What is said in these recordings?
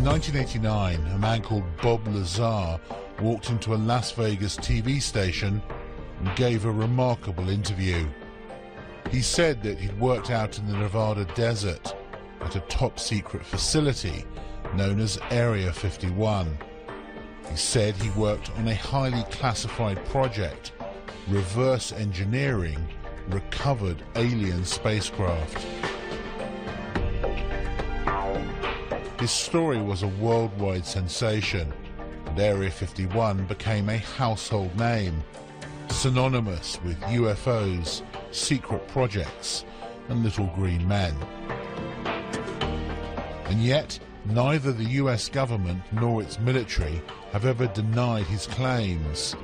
In 1989, a man called Bob Lazar walked into a Las Vegas TV station and gave a remarkable interview. He said that he'd worked out in the Nevada desert at a top-secret facility known as Area 51. He said he worked on a highly classified project, reverse engineering recovered alien spacecraft. His story was a worldwide sensation, and Area 51 became a household name, synonymous with UFOs, secret projects, and little green men. And yet, neither the US government nor its military have ever denied his claims,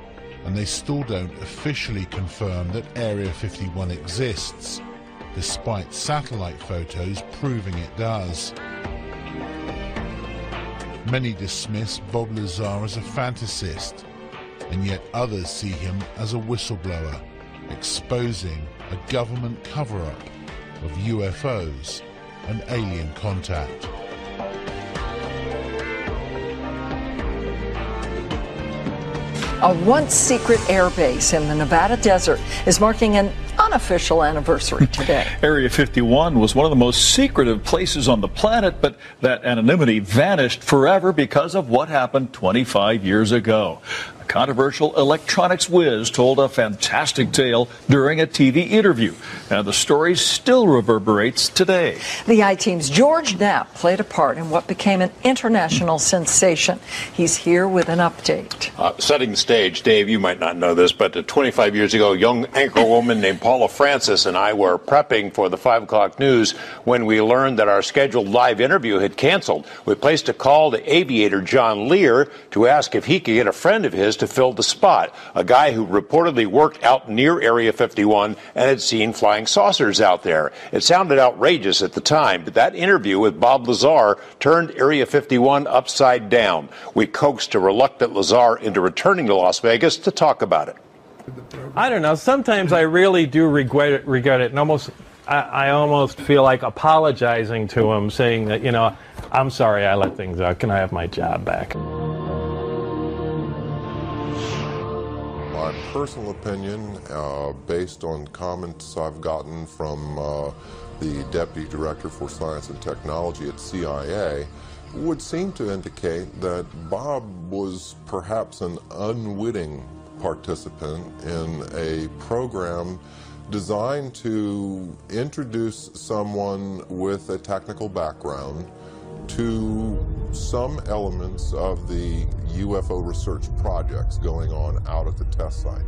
and they still don't officially confirm that Area 51 exists, despite satellite photos proving it does. Many dismiss Bob Lazar as a fantasist, and yet others see him as a whistleblower, exposing a government cover-up of UFOs and alien contact. A once-secret airbase in the Nevada desert is marking an unofficial anniversary today. Area 51 was one of the most secretive places on the planet, but that anonymity vanished forever because of what happened 25 years ago. A controversial electronics whiz told a fantastic tale during a TV interview, and the story still reverberates today. The I-Team's George Knapp played a part in what became an international sensation. He's here with an update. Setting the stage, Dave, you might not know this, but 25 years ago, a young anchor woman named Paula Francis and I were prepping for the 5 o'clock news when we learned that our scheduled live interview had canceled. We placed a call to aviator John Lear to ask if he could get a friend of his to fill the spot, a guy who reportedly worked out near Area 51 and had seen flying saucers out there. It sounded outrageous at the time, but that interview with Bob Lazar turned Area 51 upside down. We coaxed a reluctant Lazar into returning to Las Vegas to talk about it. I don't know. Sometimes I really do regret it, and I almost feel like apologizing to him, saying that, you know, I'm sorry I let things out. Can I have my job back? My personal opinion, based on comments I've gotten from the Deputy Director for Science and Technology at CIA, would seem to indicate that Bob was perhaps an unwitting participant in a program designed to introduce someone with a technical background to some elements of the UFO research projects going on out at the test site.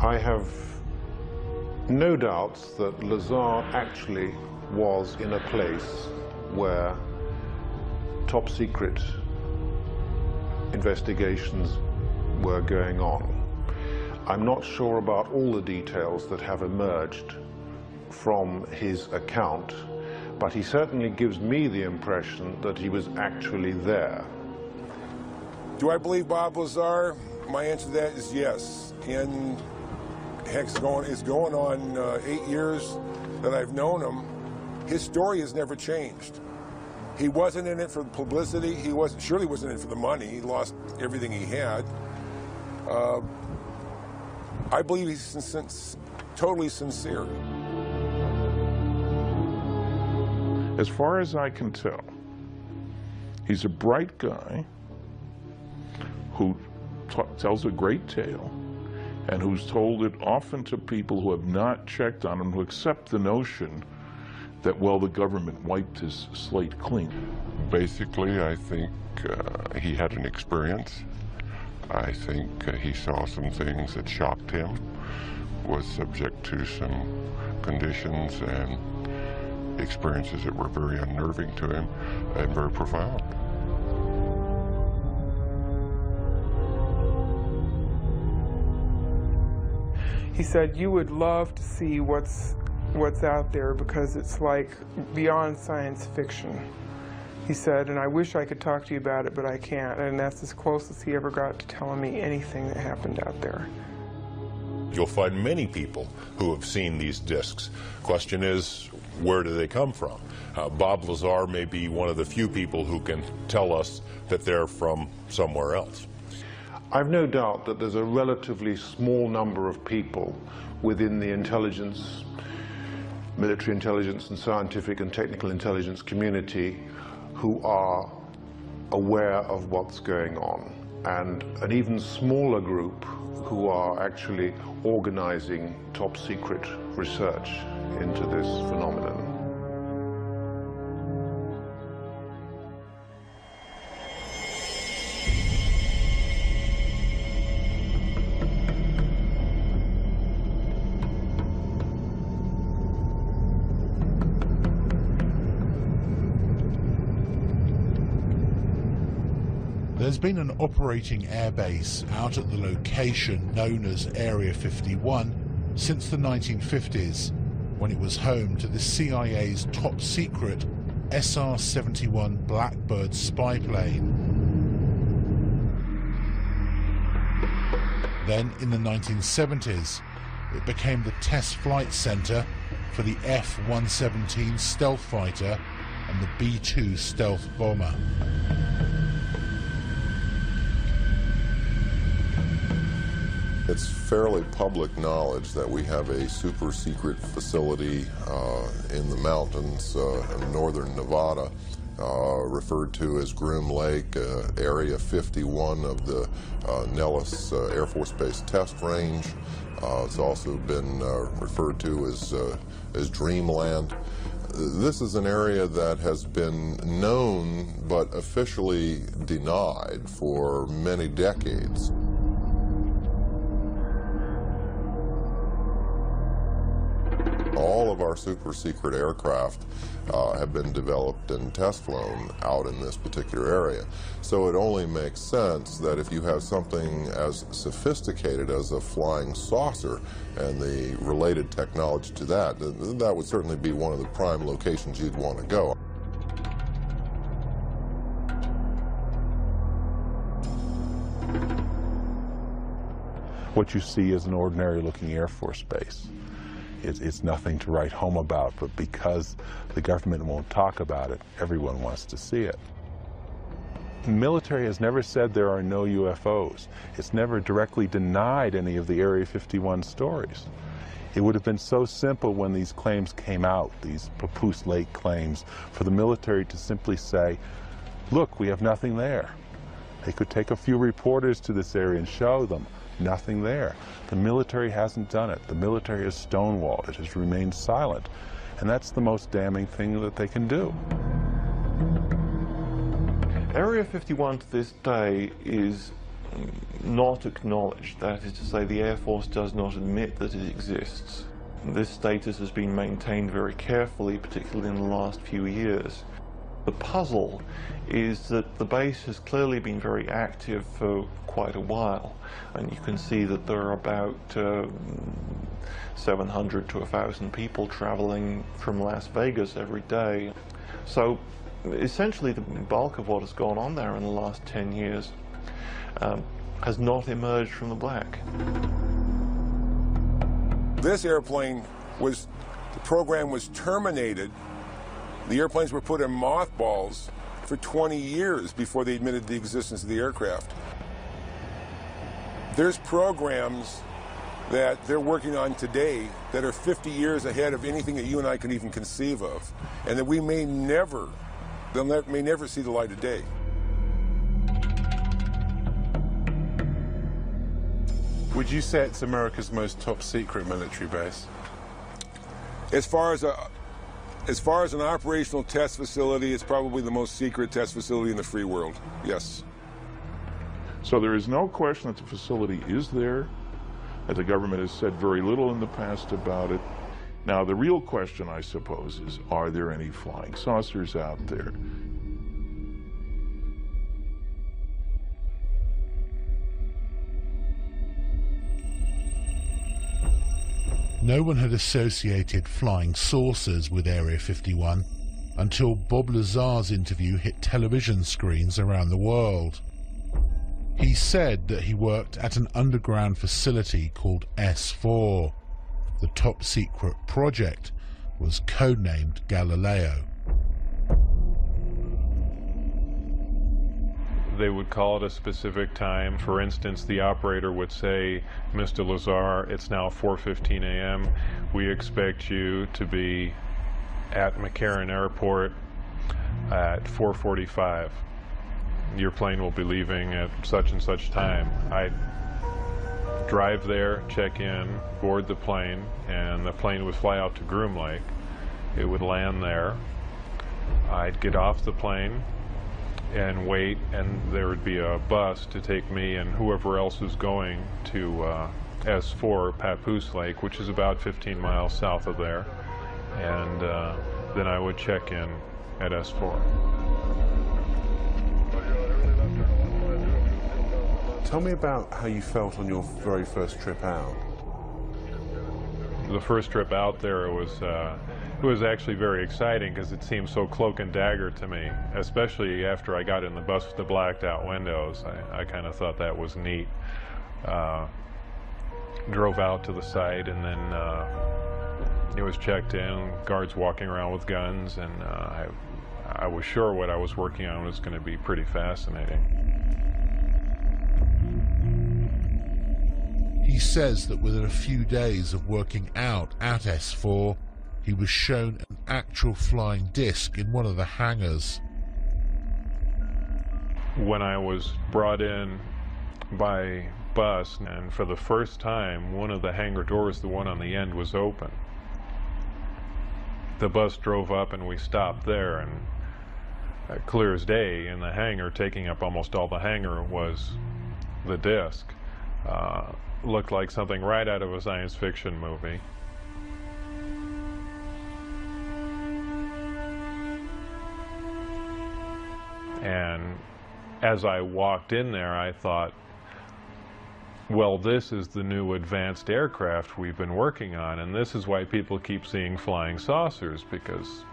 I have no doubts that Lazar actually was in a place where top secret investigations were going on. I'm not sure about all the details that have emerged from his account, but he certainly gives me the impression that he was actually there. Do I believe Bob Lazar? My answer to that is yes. And heck, it's going on 8 years that I've known him. His story has never changed. He wasn't in it for the publicity. He surely wasn't in it for the money. He lost everything he had. I believe he's totally sincere. As far as I can tell, he's a bright guy who tells a great tale and who's told it often to people who have not checked on him, who accept the notion that, well, the government wiped his slate clean. Basically, I think he had an experience. I think he saw some things that shocked him, was subject to some conditions and experiences that were very unnerving to him and very profound. He said, "You would love to see what's out there because it's like beyond science fiction." He said, "And I wish I could talk to you about it, but I can't." And that's as close as he ever got to telling me anything that happened out there. You'll find many people who have seen these discs. Question is, where do they come from? Bob Lazar may be one of the few people who can tell us that they're from somewhere else. I've no doubt that there's a relatively small number of people within the intelligence, military intelligence and scientific and technical intelligence community who are aware of what's going on, and an even smaller group who are actually organizing top secret research into this phenomenon. There's been an operating airbase out at the location known as Area 51 since the 1950s, when it was home to the CIA's top secret SR-71 Blackbird spy plane. Then in the 1970s, it became the test flight center for the F-117 stealth fighter and the B-2 stealth bomber. It's fairly public knowledge that we have a super secret facility in the mountains in northern Nevada, referred to as Groom Lake, Area 51 of the Nellis Air Force Base test range. It's also been referred to as Dreamland. This is an area that has been known but officially denied for many decades. All of our super secret aircraft have been developed and test flown out in this particular area. So it only makes sense that if you have something as sophisticated as a flying saucer and the related technology to that, that would certainly be one of the prime locations you'd want to go. What you see is an ordinary looking Air Force base. It's nothing to write home about, but because the government won't talk about it, everyone wants to see it. The military has never said there are no UFOs. It's never directly denied any of the Area 51 stories. It would have been so simple when these claims came out, these Papoose Lake claims, for the military to simply say, look, we have nothing there. They could take a few reporters to this area and show them. Nothing there. The military hasn't done it. The military has stonewalled. It has remained silent. And that's the most damning thing that they can do. Area 51 to this day is not acknowledged. That is to say, the Air Force does not admit that it exists. This status has been maintained very carefully, particularly in the last few years. The puzzle is that the base has clearly been very active for quite a while, and you can see that there are about 700 to 1,000 people traveling from Las Vegas every day. So essentially the bulk of what has gone on there in the last 10 years has not emerged from the black. This airplane was, the program was terminated. The airplanes were put in mothballs for 20 years before they admitted the existence of the aircraft. There's programs that they're working on today that are 50 years ahead of anything that you and I can even conceive of, and that we may never, may never see the light of day. Would you say it's America's most top secret military base? As far as an operational test facility, it's probably the most secret test facility in the free world, yes. So there is no question that the facility is there, and the government has said very little in the past about it. Now, the real question, I suppose, is, are there any flying saucers out there? No one had associated flying saucers with Area 51 until Bob Lazar's interview hit television screens around the world. He said that he worked at an underground facility called S4. The top-secret project was codenamed Galileo. They would call at a specific time. For instance, the operator would say, "Mr. Lazar, it's now 4:15 a.m. We expect you to be at McCarran Airport at 4:45. Your plane will be leaving at such and such time." I'd drive there, check in, board the plane, and the plane would fly out to Groom Lake. It would land there. I'd get off the plane and wait, and there would be a bus to take me and whoever else was going to S4, Papoose Lake, which is about 15 miles south of there, and then I would check in at S4. Tell me about how you felt on your very first trip out. The first trip out there, it was actually very exciting because it seemed so cloak and dagger to me, especially after I got in the bus with the blacked out windows. I kind of thought that was neat. Drove out to the site, and then it was checked in, guards walking around with guns, and I was sure what I was working on was going to be pretty fascinating. He says that within a few days of working out at S4, he was shown an actual flying disc in one of the hangars. When I was brought in by bus, and for the first time, one of the hangar doors, the one on the end, was open. The bus drove up and we stopped there, and clear as day in the hangar, taking up almost all the hangar, was the disc. Looked like something right out of a science fiction movie. And as I walked in there, I thought, well, this is the new advanced aircraft we've been working on, and this is why people keep seeing flying saucers, because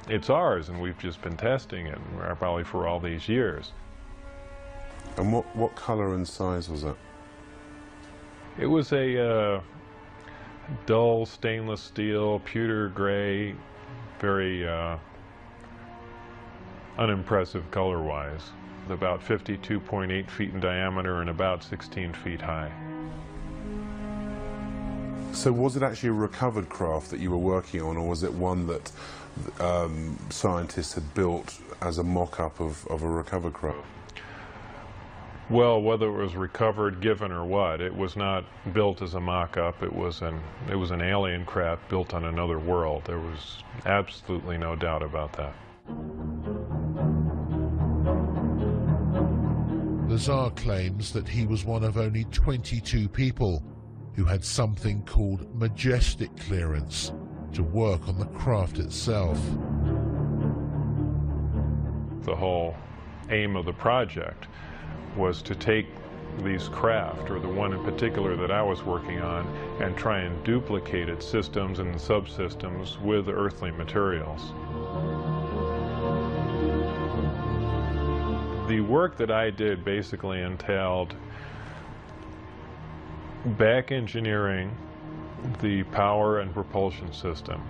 it's ours, and we've just been testing it, probably for all these years. And what color and size was it? It was a dull stainless steel, pewter gray, very unimpressive color-wise. About 52.8 feet in diameter and about 16 feet high. So was it actually a recovered craft that you were working on, or was it one that scientists had built as a mock-up of a recovered craft? Well, whether it was recovered, given, or what, it was not built as a mock-up. It was an alien craft built on another world. There was absolutely no doubt about that. Lazar claims that he was one of only 22 people who had something called majestic clearance to work on the craft itself. The whole aim of the project was to take these craft, or the one in particular that I was working on, and try and duplicate its systems and subsystems with earthly materials. The work that I did basically entailed back engineering the power and propulsion system,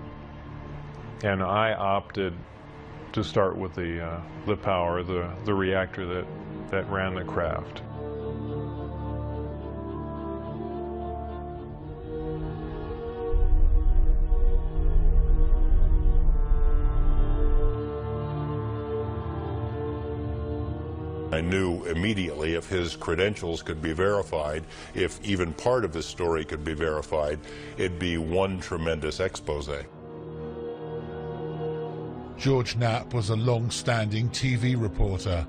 and I opted to start with the power, the reactor that ran the craft. I knew immediately if his credentials could be verified, if even part of his story could be verified, it'd be one tremendous expose. George Knapp was a long-standing TV reporter.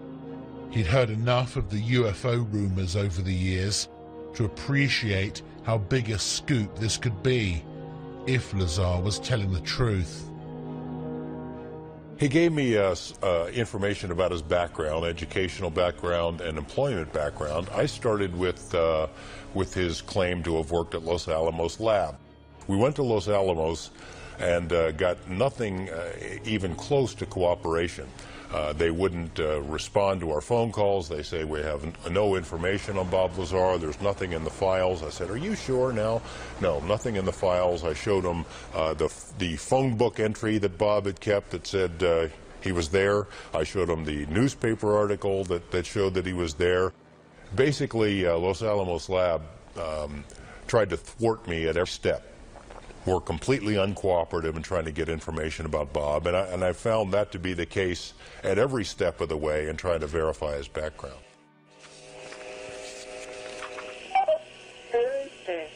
He'd heard enough of the UFO rumors over the years to appreciate how big a scoop this could be if Lazar was telling the truth. He gave me information about his background, educational background, and employment background. I started with his claim to have worked at Los Alamos Lab. We went to Los Alamos and got nothing even close to cooperation. They wouldn't respond to our phone calls. They say we have no information on Bob Lazar. There's nothing in the files. I said, are you sure now? No, nothing in the files. I showed them the phone book entry that Bob had kept that said he was there. I showed him the newspaper article that showed that he was there. Basically, Los Alamos Lab tried to thwart me at every step. Were completely uncooperative in trying to get information about Bob, and I found that to be the case at every step of the way in trying to verify his background. Thursday,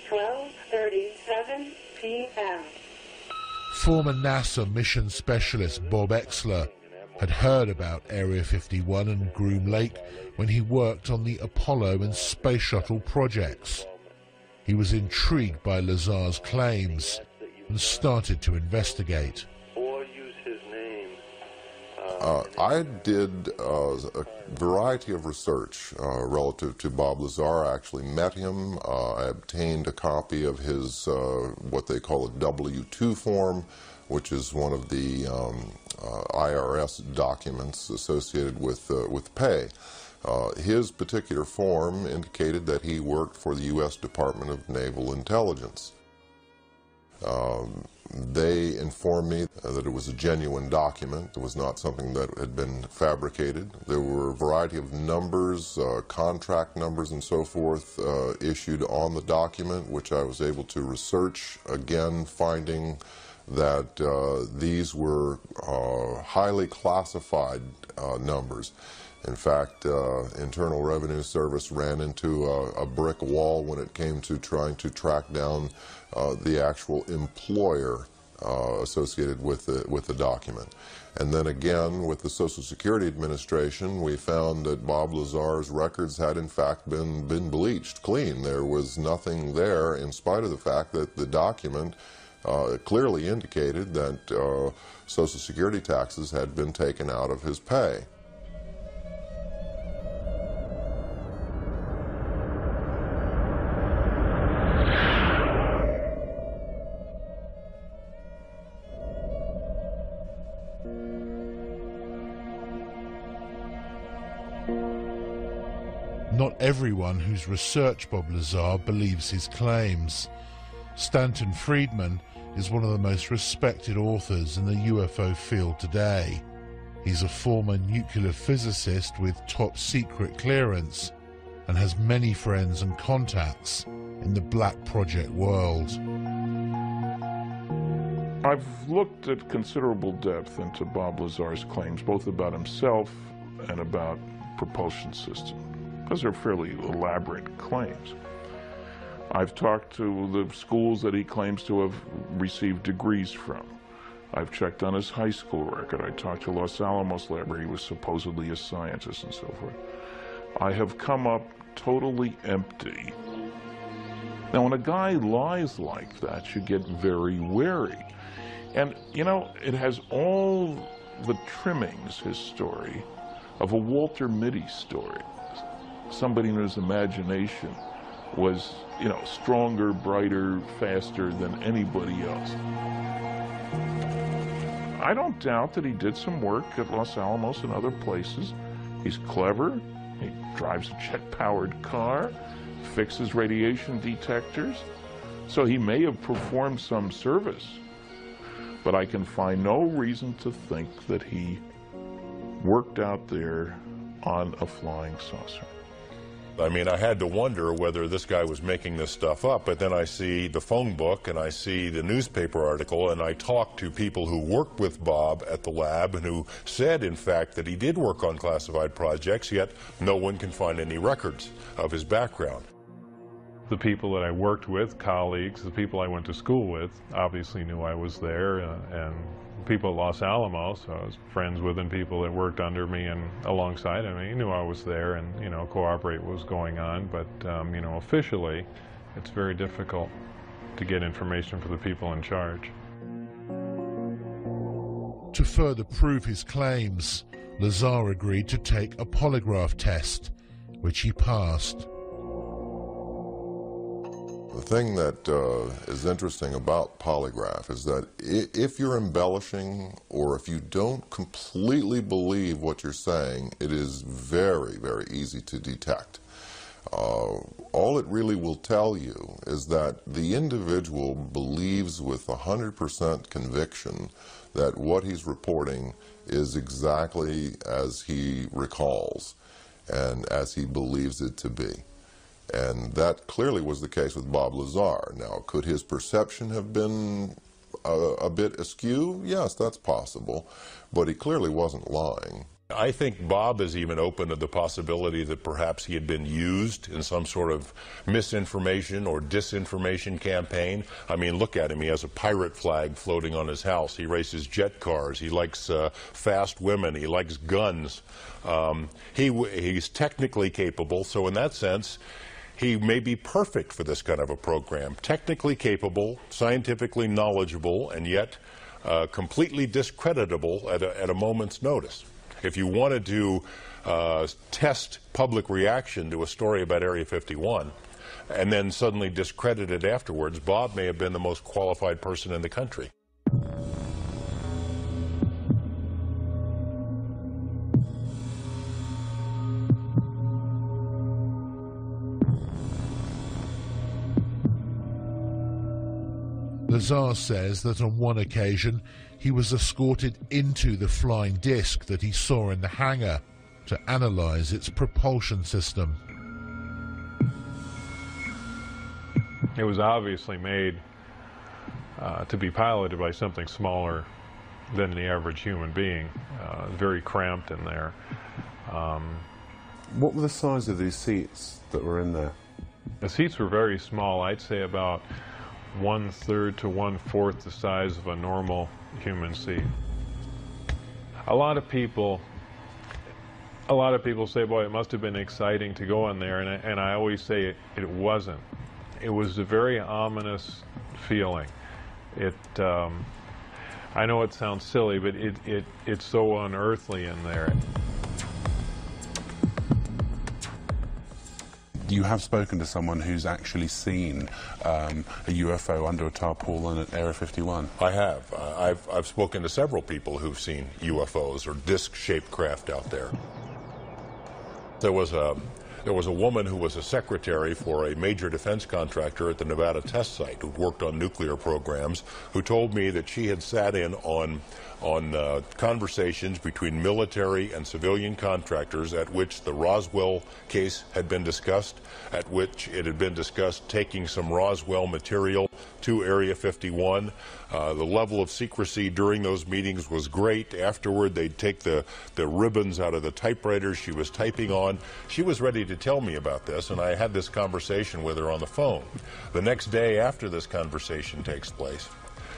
12:37 p.m. Former NASA mission specialist Bob Exler had heard about Area 51 and Groom Lake when he worked on the Apollo and Space Shuttle projects. He was intrigued by Lazar's claims and started to investigate. I did a variety of research relative to Bob Lazar. I actually met him. I obtained a copy of his what they call a W-2 form, which is one of the IRS documents associated with pay. His particular form indicated that he worked for the U.S. Department of Naval Intelligence. They informed me that it was a genuine document. It was not something that had been fabricated. There were a variety of numbers, contract numbers and so forth issued on the document, which I was able to research, again finding that these were highly classified numbers. In fact, Internal Revenue Service ran into a brick wall when it came to trying to track down the actual employer associated with the document. And then again, with the Social Security Administration, we found that Bob Lazar's records had in fact been bleached clean. There was nothing there, in spite of the fact that the document clearly indicated that Social Security taxes had been taken out of his pay. Not everyone who's researched Bob Lazar believes his claims. Stanton Friedman is one of the most respected authors in the UFO field today. He's a former nuclear physicist with top secret clearance and has many friends and contacts in the Black Project world. I've looked at considerable depth into Bob Lazar's claims, both about himself and about propulsion system, because they're fairly elaborate claims. I've talked to the schools that he claims to have received degrees from. I've checked on his high school record. I talked to Los Alamos Lab, where he was supposedly a scientist and so forth. I have come up totally empty. Now, when a guy lies like that, you get very wary. And, you know, it has all the trimmings, his story, of a Walter Mitty story. Somebody in his imagination was, you know, stronger, brighter, faster than anybody else. I don't doubt that he did some work at Los Alamos and other places. He's clever. He drives a jet-powered car, fixes radiation detectors. So he may have performed some service. But I can find no reason to think that he worked out there on a flying saucer. I mean, I had to wonder whether this guy was making this stuff up, but then I see the phone book and I see the newspaper article, and I talked to people who worked with Bob at the lab and who said, in fact, that he did work on classified projects, yet no one can find any records of his background. The people that I worked with, colleagues, the people I went to school with, obviously knew I was there, and people at Los Alamos, I was friends with, and people that worked under me and alongside of me knew I was there and, you know, cooperate what was going on. But, you know, officially, it's very difficult to get information for the people in charge. To further prove his claims, Lazar agreed to take a polygraph test, which he passed. The thing that is interesting about polygraph is that if you're embellishing or if you don't completely believe what you're saying, it is very, very easy to detect. All it really will tell you is that the individual believes with 100% conviction that what he's reporting is exactly as he recalls and as he believes it to be. And that clearly was the case with Bob Lazar. Now, could his perception have been a bit askew? Yes, that's possible, but he clearly wasn't lying. I think Bob is even open to the possibility that perhaps he had been used in some sort of misinformation or disinformation campaign. I mean, look at him. He has a pirate flag floating on his house. He races jet cars. He likes fast women. He likes guns. He's technically capable, so in that sense, he may be perfect for this kind of a program. Technically capable, scientifically knowledgeable, and yet completely discreditable at a moment's notice. If you wanted to test public reaction to a story about Area 51 and then suddenly discredit it afterwards, Bob may have been the most qualified person in the country. Lazar says that on one occasion he was escorted into the flying disc that he saw in the hangar to analyze its propulsion system. It was obviously made to be piloted by something smaller than the average human being, very cramped in there. What were the size of these seats that were in there? The seats were very small. I'd say about 1/3 to 1/4 the size of a normal human seat. A lot of people say, boy, it must have been exciting to go in there, and I always say it wasn't. It was a very ominous feeling. I know it sounds silly, but it's so unearthly in there. You have spoken to someone who's actually seen a UFO under a tarpaulin at Area 51. I have. I've spoken to several people who've seen UFOs or disc-shaped craft out there. There was a woman who was a secretary for a major defense contractor at the Nevada test site who worked on nuclear programs, who told me that she had sat in on conversations between military and civilian contractors at which the Roswell case had been discussed, at which it had been discussed taking some Roswell material to Area 51. The level of secrecy during those meetings was great. Afterward, they'd take the ribbons out of the typewriters she was typing on. She was ready to tell me about this, and I had this conversation with her on the phone. The next day after this conversation takes place,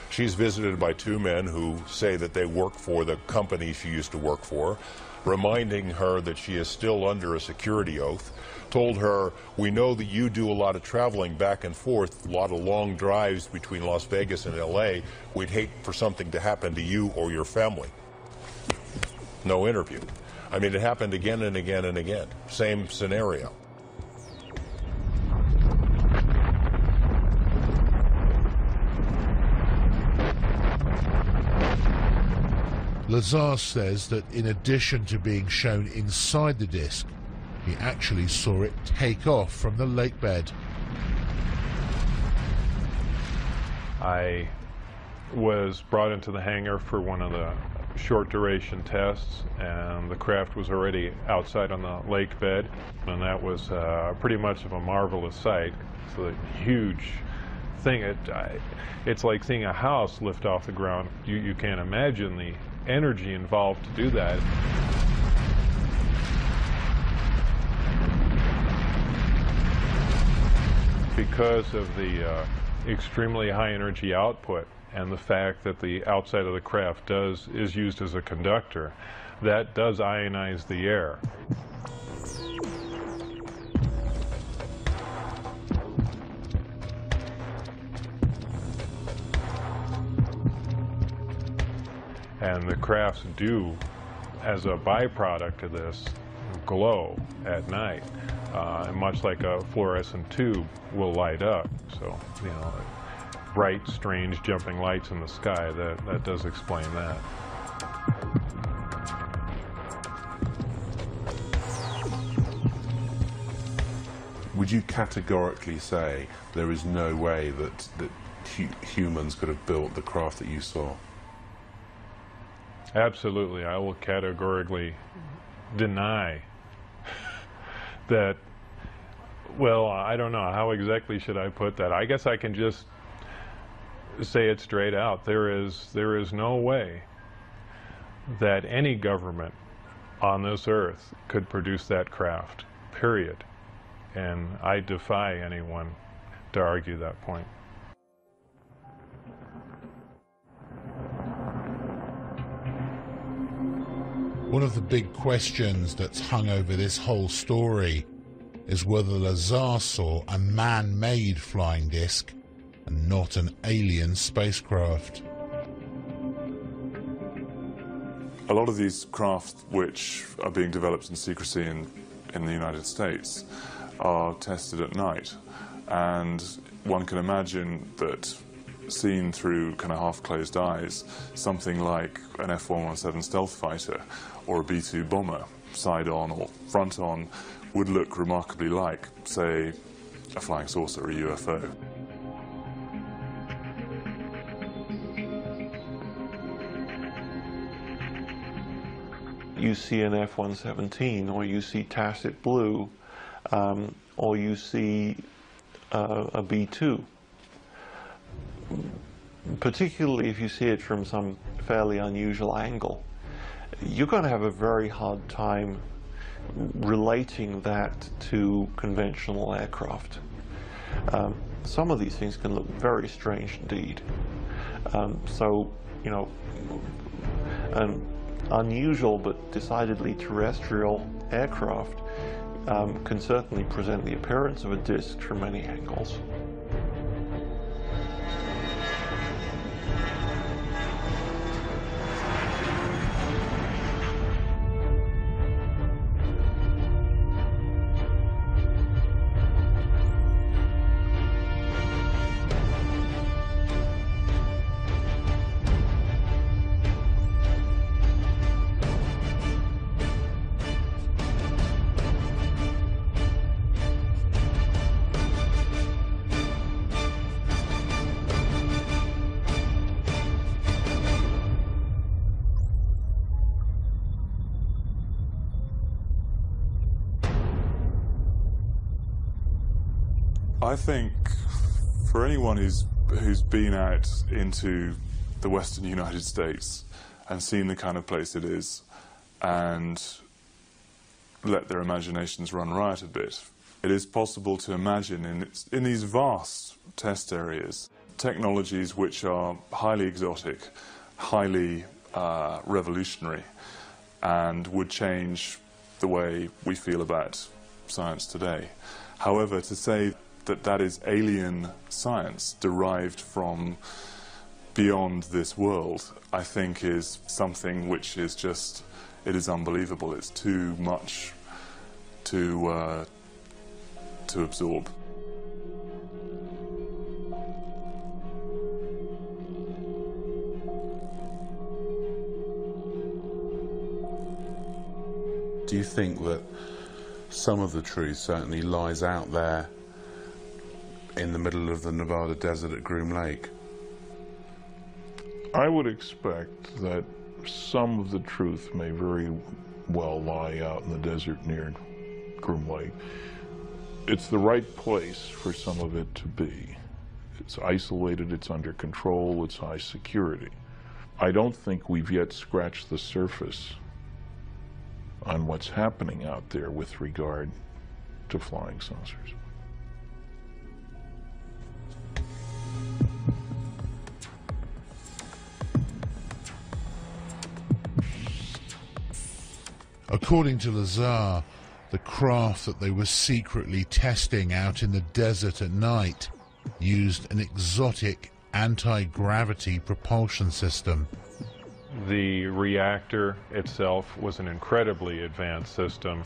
she's visited by two men who say that they work for the company she used to work for, reminding her that she is still under a security oath, told her, we know that you do a lot of traveling back and forth, a lot of long drives between Las Vegas and LA. We'd hate for something to happen to you or your family. No interview. I mean, it happened again and again and again. Same scenario. Lazar says that in addition to being shown inside the disc, he actually saw it take off from the lake bed. I was brought into the hangar for one of the short duration tests, and the craft was already outside on the lake bed, and that was pretty much of a marvelous sight. It's a huge thing. It's like seeing a house lift off the ground. You can't imagine the energy involved to do that. Because of the extremely high energy output and the fact that the outside of the craft is used as a conductor, that does ionize the air. And the crafts do, as a byproduct of this, glow at night. and much like a fluorescent tube will light up. So, you know, bright, strange jumping lights in the sky, that does explain that. Would you categorically say there is no way that humans could have built the craft that you saw? Absolutely. I will categorically deny that. Well, I don't know. How exactly should I put that? I guess I can just say it straight out. There is no way that any government on this earth could produce that craft, period. And I defy anyone to argue that point. One of the big questions that's hung over this whole story is whether Lazar saw a man-made flying disc and not an alien spacecraft. A lot of these craft which are being developed in secrecy in the United States are tested at night, and one can imagine that seen through kind of half-closed eyes, something like an F-117 stealth fighter or a B-2 bomber, side-on or front-on, would look remarkably like, say, a flying saucer or a UFO. You see an F-117, or you see tacit blue, or you see a B-2. Particularly if you see it from some fairly unusual angle, you're going to have a very hard time relating that to conventional aircraft. Some of these things can look very strange indeed. So, you know, an unusual but decidedly terrestrial aircraft can certainly present the appearance of a disk from many angles. I think for anyone who's been out into the western United States and seen the kind of place it is and let their imaginations run riot a bit, it is possible to imagine in these vast test areas technologies which are highly exotic, highly revolutionary, and would change the way we feel about science today. However, to say that that is alien science derived from beyond this world, I think is something which is just, it is unbelievable. It's too much to absorb. Do you think that some of the truth certainly lies out there in the middle of the Nevada desert at Groom Lake? I would expect that some of the truth may very well lie out in the desert near Groom Lake. It's the right place for some of it to be. It's isolated, it's under control, it's high security. I don't think we've yet scratched the surface on what's happening out there with regard to flying saucers. According to Lazar, the craft that they were secretly testing out in the desert at night used an exotic anti-gravity propulsion system. The reactor itself was an incredibly advanced system.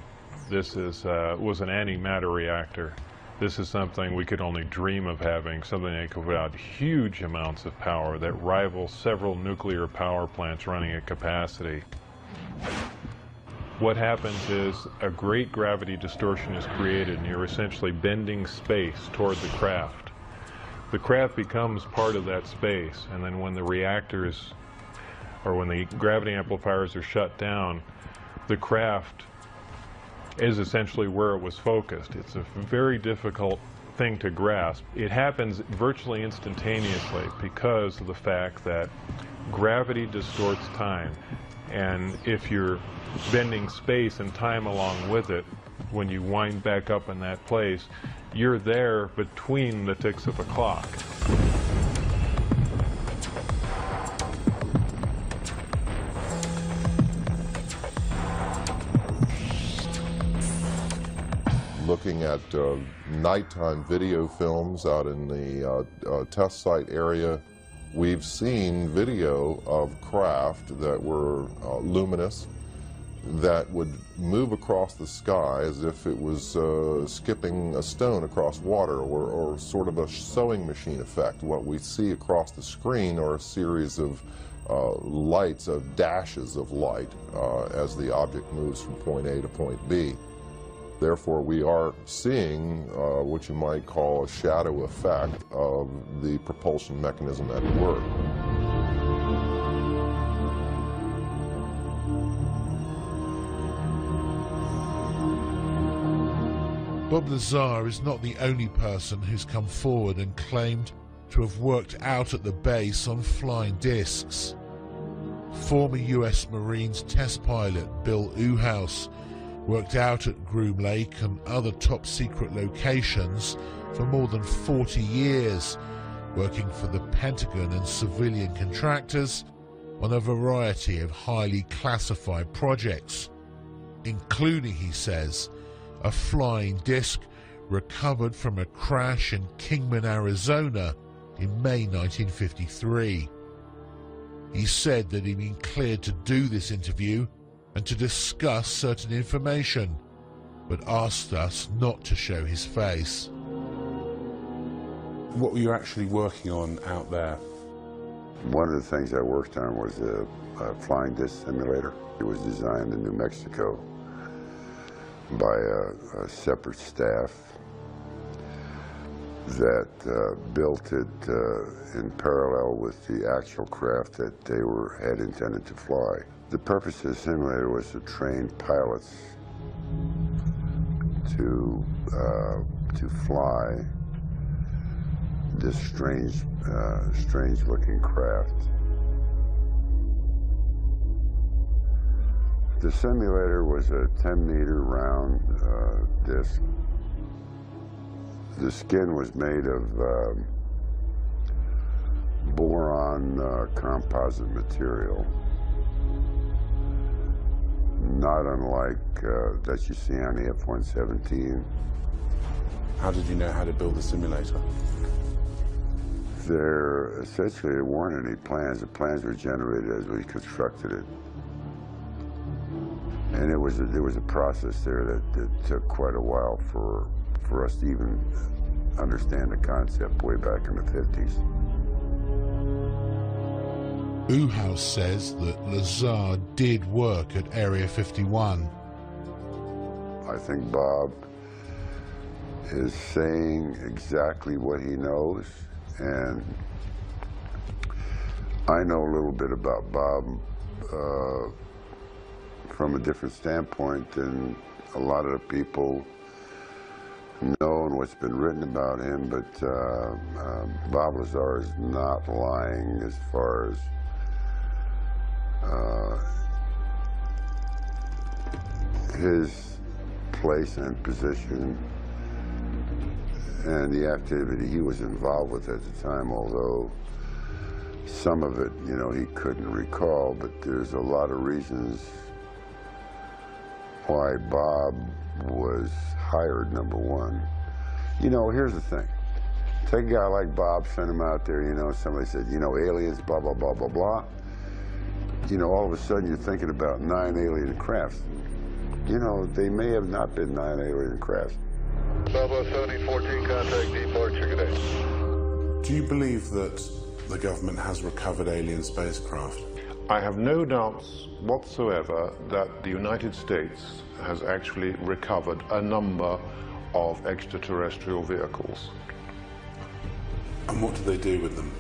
This was an antimatter reactor. This is something we could only dream of having, something that could put out huge amounts of power that rivals several nuclear power plants running at capacity. What happens is a great gravity distortion is created, and you're essentially bending space toward the craft. The craft becomes part of that space, and then when the reactors, or when the gravity amplifiers are shut down, the craft is essentially where it was focused. It's a very difficult thing to grasp. It happens virtually instantaneously because of the fact that gravity distorts time. And if you're bending space and time along with it, when you wind back up in that place, you're there between the ticks of a clock. Looking at nighttime video films out in the test site area, we've seen video of craft that were luminous, that would move across the sky as if it was skipping a stone across water, or sort of a sewing machine effect. What we see across the screen are a series of lights, of dashes of light, as the object moves from point A to point B. Therefore, we are seeing what you might call a shadow effect of the propulsion mechanism at work. Bob Lazar is not the only person who's come forward and claimed to have worked out at the base on flying discs. Former US Marines test pilot Bill Uhouse worked out at Groom Lake and other top-secret locations for more than 40 years, working for the Pentagon and civilian contractors on a variety of highly classified projects, including, he says, a flying disc recovered from a crash in Kingman, Arizona in May 1953. He said that he'd been cleared to do this interview and to discuss certain information, but asked us not to show his face. What were you actually working on out there? One of the things I worked on was a flying disc simulator. It was designed in New Mexico by a separate staff that built it in parallel with the actual craft that they had intended to fly. The purpose of the simulator was to train pilots to fly this strange-looking craft. The simulator was a 10-meter round disc. The skin was made of boron composite material, not unlike that you see on the F-117. How did you know how to build the simulator? There weren't any plans. The plans were generated as we constructed it. And there was a process there that took quite a while for us to even understand the concept way back in the 50s. Uhouse says that Lazar did work at Area 51. I think Bob is saying exactly what he knows, and I know a little bit about Bob from a different standpoint than a lot of the people know and what's been written about him, but Bob Lazar is not lying as far as his place and position and the activity he was involved with at the time, although some of it, he couldn't recall, but there's a lot of reasons why Bob was hired, number one. Here's the thing. Take a guy like Bob, send him out there, somebody said, aliens, blah, blah, blah, blah, blah. All of a sudden you're thinking about 9 alien crafts. you know, they may have not been non-alien crafts. Bravo 7014, contact departure, good day. Do you believe that the government has recovered alien spacecraft? I have no doubts whatsoever that the United States has actually recovered a number of extraterrestrial vehicles. And what do they do with them?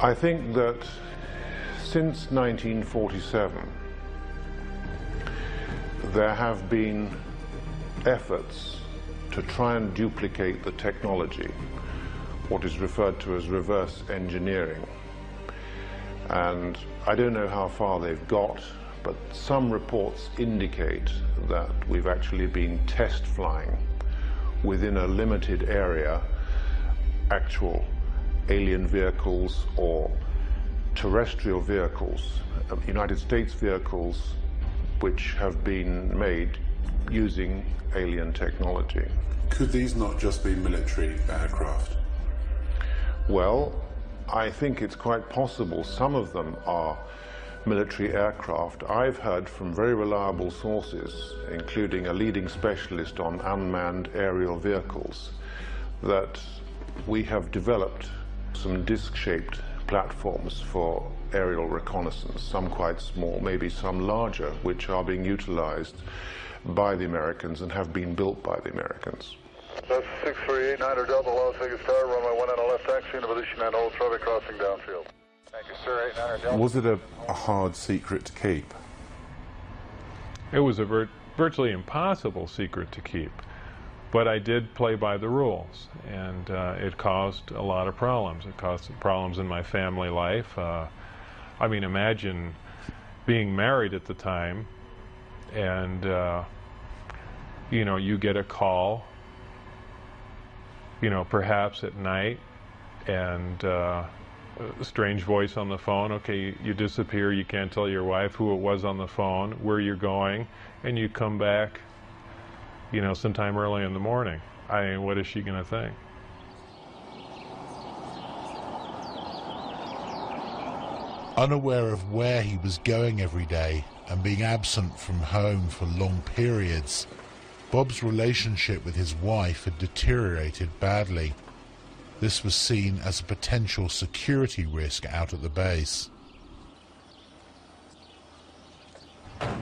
I think that since 1947, there have been efforts to try and duplicate the technology, what is referred to as reverse engineering. And I don't know how far they've got, but some reports indicate that we've actually been test flying within a limited area actual alien vehicles or terrestrial vehicles, United States vehicles which have been made using alien technology. Could these not just be military aircraft? Well, I think it's quite possible some of them are military aircraft. I've heard from very reliable sources, including a leading specialist on unmanned aerial vehicles, that we have developed some disc-shaped platforms for aerial reconnaissance, some quite small, maybe some larger, which are being utilized by the Americans and have been built by the Americans. That's 638, 900 Delta, Las Vegas Tower, runway 1 and a left taxi, and evolution and hold traffic crossing downfield. Thank you, sir, 8900 Delta. Was it a hard secret to keep? It was a virtually impossible secret to keep. But I did play by the rules, and it caused a lot of problems. It caused problems in my family life. I mean, imagine being married at the time, and you know, you get a call, you know, perhaps at night, and a strange voice on the phone. Okay, you disappear, you can't tell your wife who it was on the phone, where you're going, and you come back, you know, sometime early in the morning. I mean, what is she going to think? Unaware of where he was going every day and being absent from home for long periods, Bob's relationship with his wife had deteriorated badly. This was seen as a potential security risk out at the base.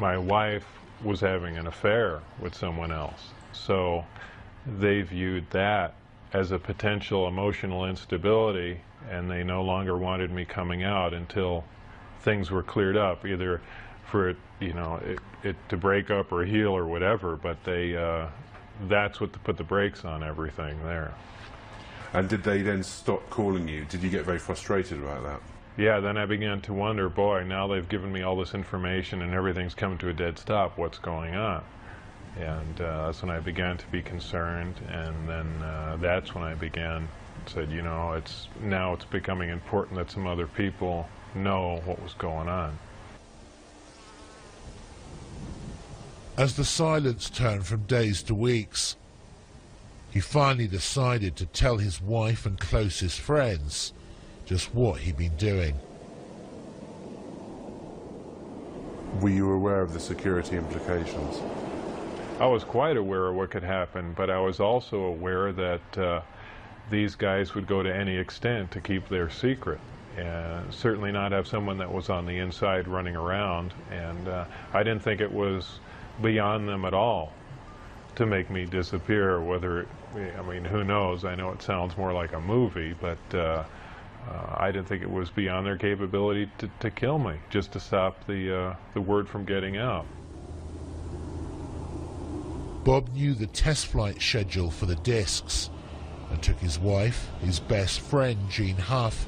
My wife was having an affair with someone else, so they viewed that as a potential emotional instability, and they no longer wanted me coming out until things were cleared up, either for it, you know, it to break up or heal or whatever, but they that's what put the brakes on everything there. And did they then stop calling you? Did you get very frustrated about that? Yeah, then I began to wonder, boy, now they've given me all this information and everything's come to a dead stop. What's going on? And that's when I began to be concerned, and then that's when I said, you know, now it's becoming important that some other people know what was going on. As the silence turned from days to weeks, he finally decided to tell his wife and closest friends just what he'd been doing. Were you aware of the security implications? I was quite aware of what could happen, but I was also aware that these guys would go to any extent to keep their secret, and certainly not have someone that was on the inside running around. And I didn't think it was beyond them at all to make me disappear, whether, I mean, who knows? I know it sounds more like a movie, but I didn't think it was beyond their capability to kill me, just to stop the word from getting out. Bob knew the test flight schedule for the discs and took his wife, his best friend Gene Huff,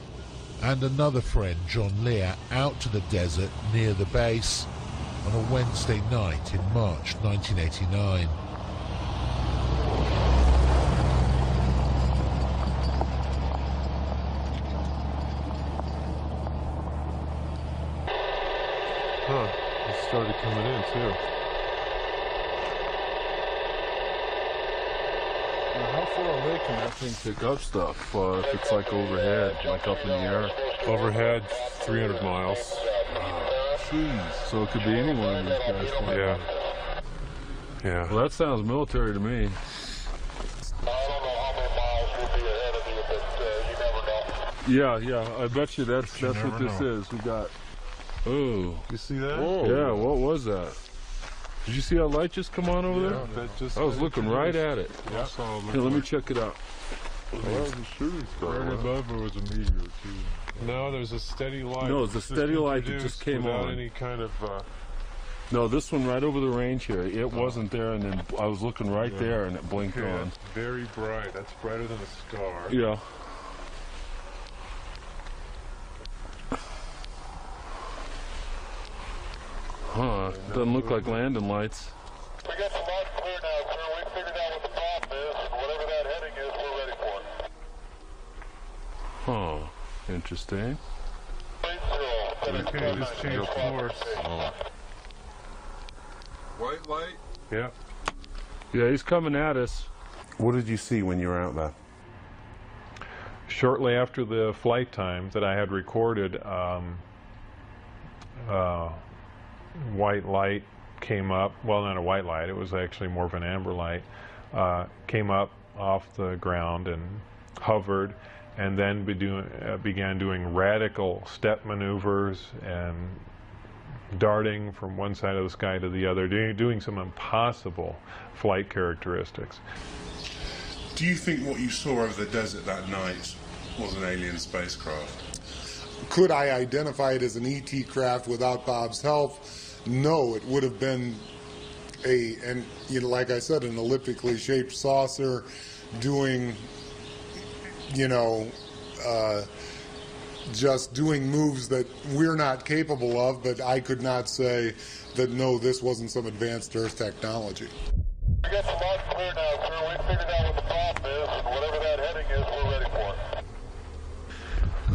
and another friend John Lear out to the desert near the base on a Wednesday night in March 1989. It started coming in too. How far away can that thing pick up stuff if it's like overhead, like up in the air? Overhead, 300 miles. jeez. So it could be any one of these guys. Yeah. Yeah. Well, that sounds military to me. Yeah, I bet you that's what this is. We got. Oh. You see that? Whoa. Yeah, what was that? Did you see that light just come on over there? I was looking right at it. Yeah. Here, let me check it out. Well, that was a shooting star. Right above it was a meteor, too. No, there's a steady light. No, it's a steady light that just came without on. Any kind of. No, this one right over the range here. It wasn't there, and then I was looking right there, and it blinked on. Very bright. That's brighter than a star. Yeah. Huh, doesn't look like landing lights. We got the lights clear now, sir. We figured out what the problem is, and whatever that heading is, we're ready for it. Huh, interesting. Okay, just change course. White light? Yeah. Yeah, he's coming at us. What did you see when you were out there? Shortly after the flight time that I had recorded, white light came up. Well, not a white light, it was actually more of an amber light. Came up off the ground and hovered, and then began doing radical step maneuvers and darting from one side of the sky to the other, doing some impossible flight characteristics. Do you think what you saw over the desert that night was an alien spacecraft? Could I identify it as an ET craft without Bob's help? No, it would have been like I said, an elliptically shaped saucer doing, just doing moves that we're not capable of, but I could not say that, no, this wasn't some advanced Earth technology. We got the lights clear now, sir. We figured out what the problem is, and whatever that heading is, we're ready for it.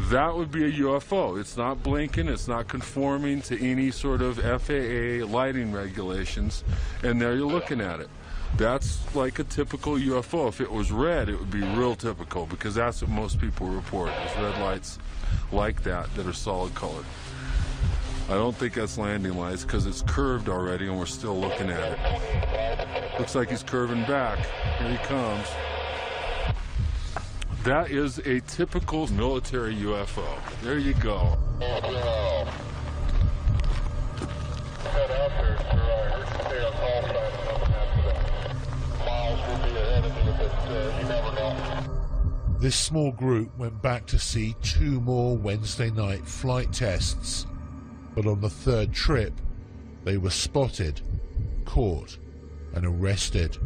That would be a UFO. It's not blinking, it's not conforming to any sort of FAA lighting regulations, and there you're looking at it. That's like a typical UFO. If it was red, it would be real typical, because that's what most people report, is red lights like that are solid colored. I don't think that's landing lights, because it's curved already and we're still looking at it. Looks like he's curving back. Here he comes. That is a typical military UFO. There you go. This small group went back to see 2 more Wednesday night flight tests, but on the 3rd trip, they were spotted, caught, and arrested.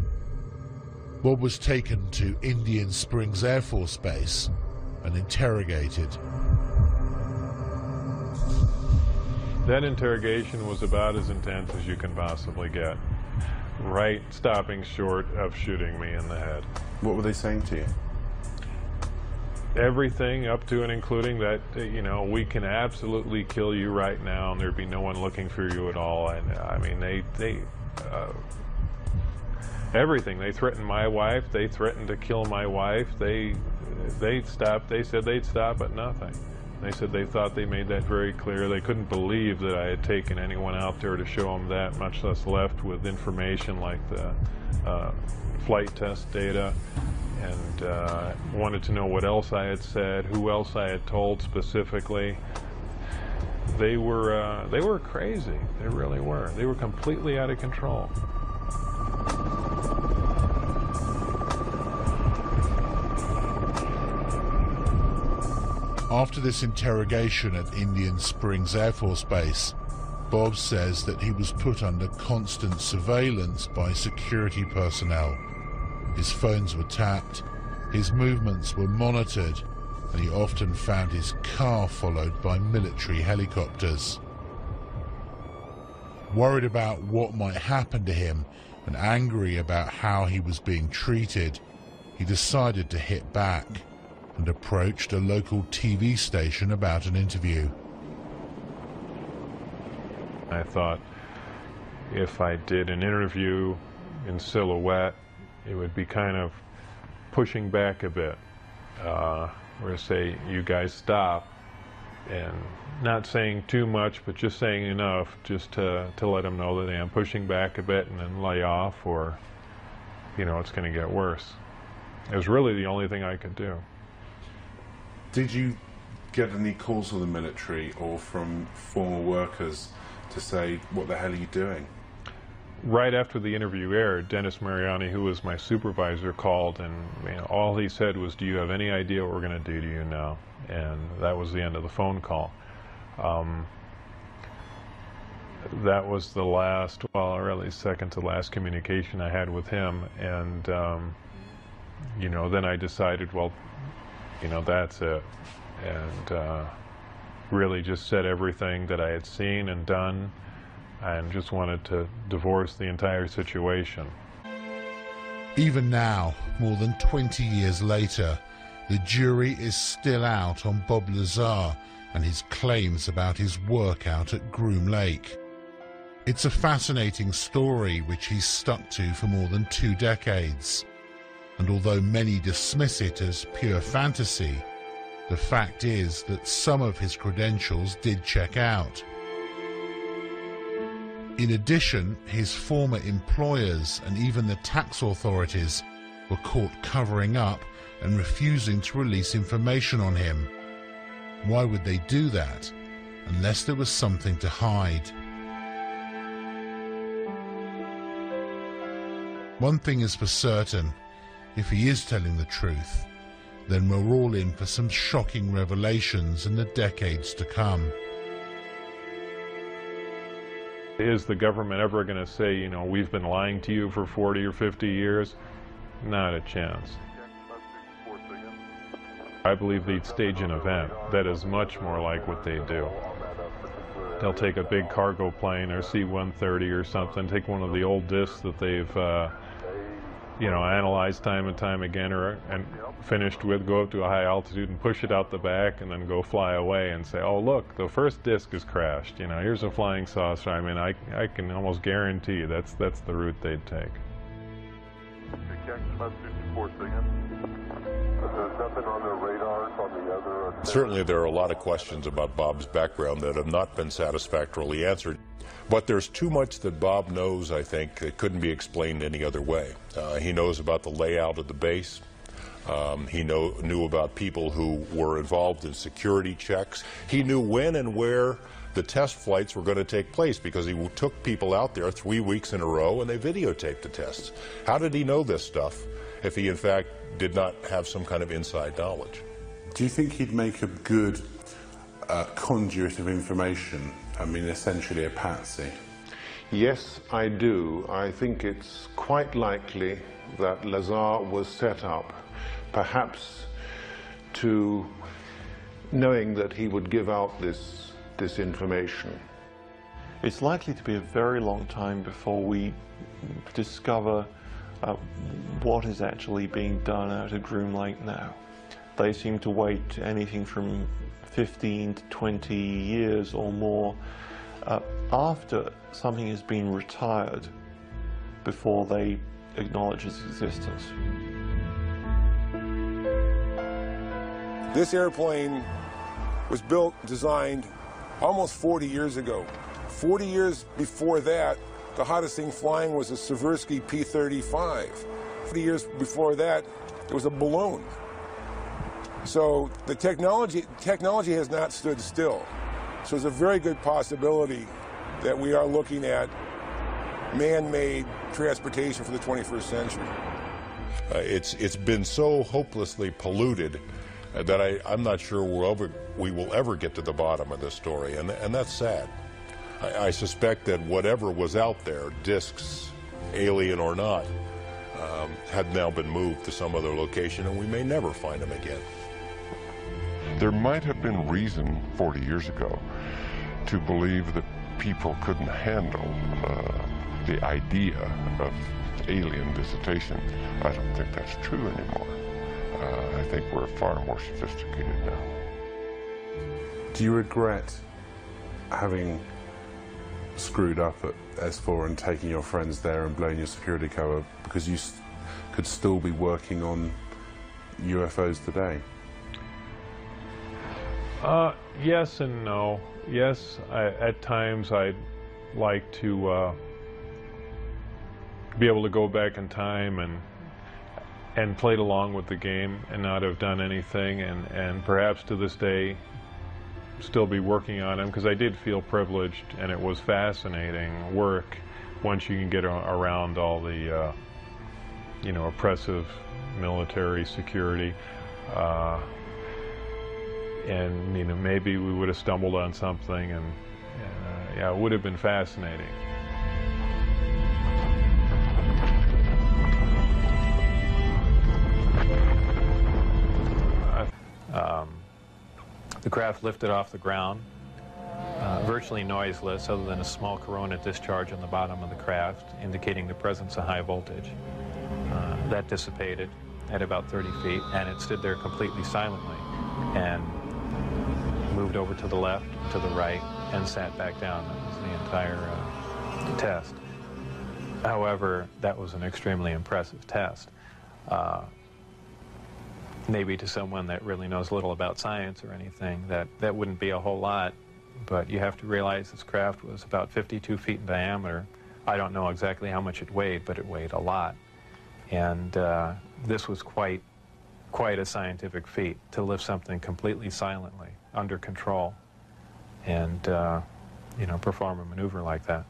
Bob was taken to Indian Springs Air Force Base and interrogated. That interrogation was about as intense as you can possibly get, right stopping short of shooting me in the head. What were they saying to you? Everything up to and including that, we can absolutely kill you right now and there'd be no one looking for you at all. And I mean, everything. They threatened my wife. They threatened to kill my wife. They said they'd stop at nothing. They said they thought they made that very clear. They couldn't believe that I had taken anyone out there to show them that, much less left with information like the flight test data, and wanted to know what else I had said, who else I had told specifically. They were crazy. They really were. They were completely out of control. After this interrogation at Indian Springs Air Force Base, Bob says that he was put under constant surveillance by security personnel. His phones were tapped, his movements were monitored, and he often found his car followed by military helicopters. Worried about what might happen to him and angry about how he was being treated, he decided to hit back and approached a local TV station about an interview. I thought if I did an interview in silhouette, it would be kind of pushing back a bit, or say, you guys stop, and not saying too much, but just saying enough just to let them know that I'm pushing back a bit and then lay off, or, you know, it's going to get worse. It was really the only thing I could do. Did you get any calls from the military or from former workers to say, what the hell are you doing? Right after the interview aired, Dennis Mariani, who was my supervisor, called, and you know, all he said was, "Do you have any idea what we're going to do to you now?" And that was the end of the phone call. That was the last, well, really second to last communication I had with him, and you know, then I decided, well, you know, that's it, and really just said everything that I had seen and done, and just wanted to divorce the entire situation. Even now, more than 20 years later, the jury is still out on Bob Lazar and his claims about his work out at Groom Lake. It's a fascinating story which he's stuck to for more than 2 decades. And although many dismiss it as pure fantasy, the fact is that some of his credentials did check out. In addition, his former employers and even the tax authorities were caught covering up and refusing to release information on him. Why would they do that unless there was something to hide? One thing is for certain, if he is telling the truth, then we're all in for some shocking revelations in the decades to come. Is the government ever going to say, you know, we've been lying to you for 40 or 50 years? Not a chance. I believe they'd stage an event that is much more like what they do. They'll take a big cargo plane or C-130 or something, take one of the old discs that they've you know, analyzed time and time again, and finished with, go up to a high altitude and push it out the back, and then go fly away and say, oh look, the first disc has crashed, you know, here's a flying saucer. I mean, I can almost guarantee you that's the route they'd take. Certainly there are a lot of questions about Bob's background that have not been satisfactorily answered. But there's too much that Bob knows, I think, that couldn't be explained any other way. He knows about the layout of the base. He knew about people who were involved in security checks. He knew when and where the test flights were going to take place because he took people out there 3 weeks in a row and they videotaped the tests. How did he know this stuff if he, in fact, did not have some kind of inside knowledge? Do you think he'd make a good conduit of information? I mean, essentially a patsy. Yes, I do. I think it's quite likely that Lazar was set up, perhaps to knowing that he would give out this information. It's likely to be a very long time before we discover what is actually being done out at Groom Lake now. They seem to wait anything from 15 to 20 years or more after something has been retired before they acknowledge its existence. This airplane was built, designed almost 40 years ago. 40 years before that, the hottest thing flying was a Seversky P-35. 40 years before that, it was a balloon. So the technology has not stood still. So there's a very good possibility that we are looking at man-made transportation for the 21st century. It's been so hopelessly polluted that I'm not sure we will ever get to the bottom of this story, and that's sad. I suspect that whatever was out there, discs, alien or not, had now been moved to some other location, and we may never find them again. There might have been reason 40 years ago to believe that people couldn't handle the idea of alien visitation. I don't think that's true anymore. I think we're far more sophisticated now. Do you regret having screwed up at S4 and taking your friends there and blowing your security cover because you could still be working on UFOs today? Yes and no. Yes, at times I'd like to be able to go back in time and played along with the game and not have done anything, and perhaps to this day still be working on them, because I did feel privileged and it was fascinating work once you can get around all the oppressive military security. And maybe we would have stumbled on something, and yeah, it would have been fascinating. The craft lifted off the ground, virtually noiseless, other than a small corona discharge on the bottom of the craft, indicating the presence of high voltage. That dissipated at about 30 feet, and it stood there completely silently, and moved over to the left, to the right, and sat back down. That was the entire test. However, that was an extremely impressive test. Maybe to someone that really knows little about science or anything, that wouldn't be a whole lot, but you have to realize this craft was about 52 feet in diameter. I don't know exactly how much it weighed, but it weighed a lot. And this was quite a scientific feat, to lift something completely silently, under control, and perform a maneuver like that.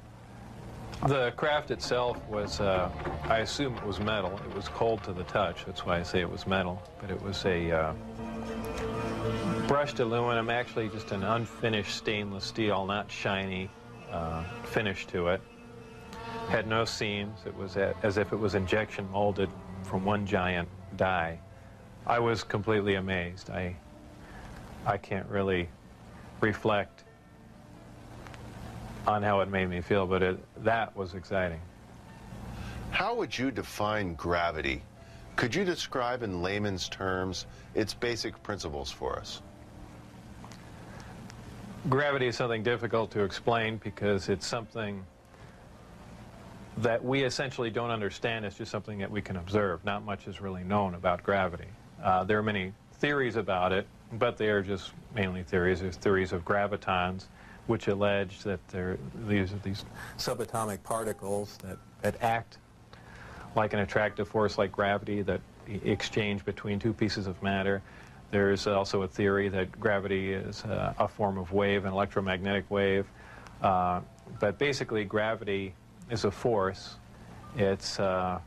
The craft itself was, I assume it was metal. It was cold to the touch, that's why I say it was metal. But it was a brushed aluminum, actually just an unfinished stainless steel, not shiny finish to it. Had no seams. It was as if it was injection molded from one giant die. I was completely amazed. I can't really reflect on how it made me feel, but that was exciting. How would you define gravity? Could you describe in layman's terms its basic principles for us? Gravity is something difficult to explain because it's something that we essentially don't understand. It's just something that we can observe. Not much is really known about gravity. There are many theories about it, but they are just mainly theories. There's theories of gravitons, which allege that these subatomic particles that act like an attractive force like gravity, that exchange between two pieces of matter. There's also a theory that gravity is a form of wave, an electromagnetic wave. But basically, gravity is a force. It's the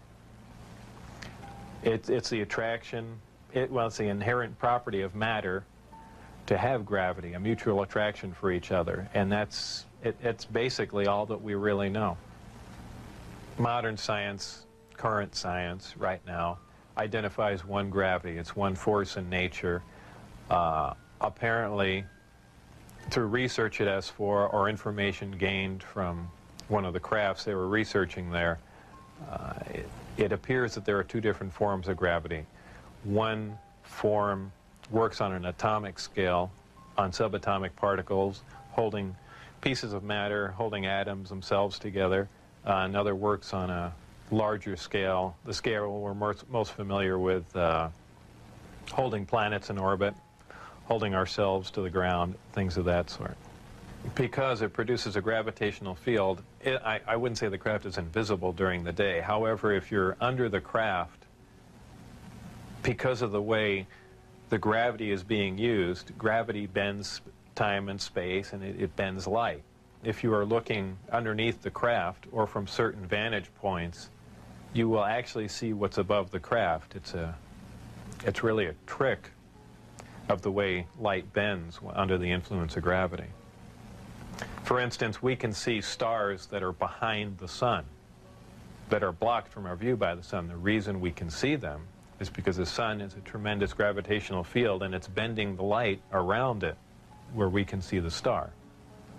attraction. It's the inherent property of matter to have gravity, a mutual attraction for each other, and it's basically all that we really know. Modern science, current science right now, identifies one gravity. It's one force in nature. Apparently, through research at S4 or information gained from one of the crafts they were researching there, it appears that there are two different forms of gravity. One form works on an atomic scale, on subatomic particles, holding pieces of matter, holding atoms themselves together. Another works on a larger scale, the scale we're most familiar with, holding planets in orbit, holding ourselves to the ground, things of that sort. Because it produces a gravitational field, I wouldn't say the craft is invisible during the day. However, if you're under the craft, because of the way the gravity is being used, gravity bends time and space, and it bends light. If you are looking underneath the craft or from certain vantage points, you will actually see what's above the craft. It's really a trick of the way light bends under the influence of gravity. For instance, we can see stars that are behind the sun, that are blocked from our view by the sun. The reason we can see them is because the sun is a tremendous gravitational field, and it's bending the light around it where we can see the star.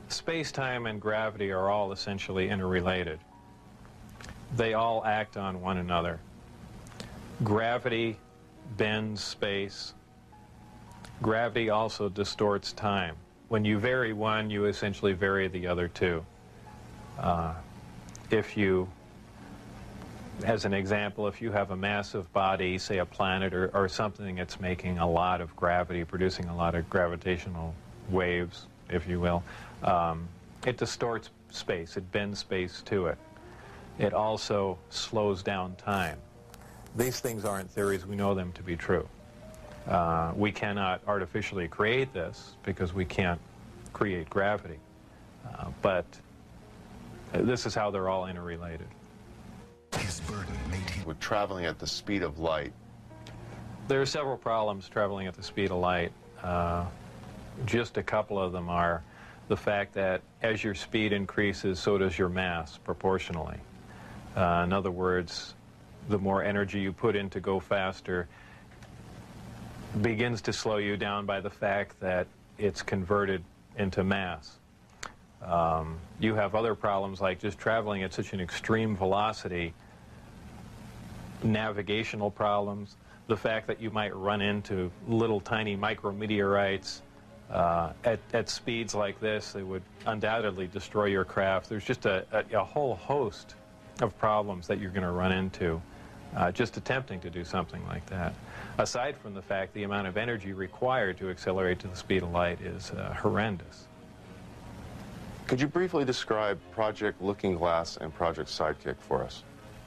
Space-time and gravity are all essentially interrelated. They all act on one another. Gravity bends space. Gravity also distorts time. When you vary one, you essentially vary the other two. If you As an example, if you have a massive body, say a planet or something that's making a lot of gravity, producing a lot of gravitational waves, if you will, it distorts space. It bends space to it. It also slows down time. These things aren't theories. We know them to be true. We cannot artificially create this because we can't create gravity. But this is how they're all interrelated. His burden made him. With traveling at the speed of light. There are several problems traveling at the speed of light. Just a couple of them are the fact that as your speed increases, so does your mass proportionally. In other words, the more energy you put in to go faster begins to slow you down by the fact that it's converted into mass. You have other problems like just traveling at such an extreme velocity, navigational problems, the fact that you might run into little tiny micrometeorites at speeds like this. They would undoubtedly destroy your craft. There's just a whole host of problems that you're going to run into just attempting to do something like that. Aside from the fact the amount of energy required to accelerate to the speed of light is horrendous. Could you briefly describe Project Looking Glass and Project Sidekick for us?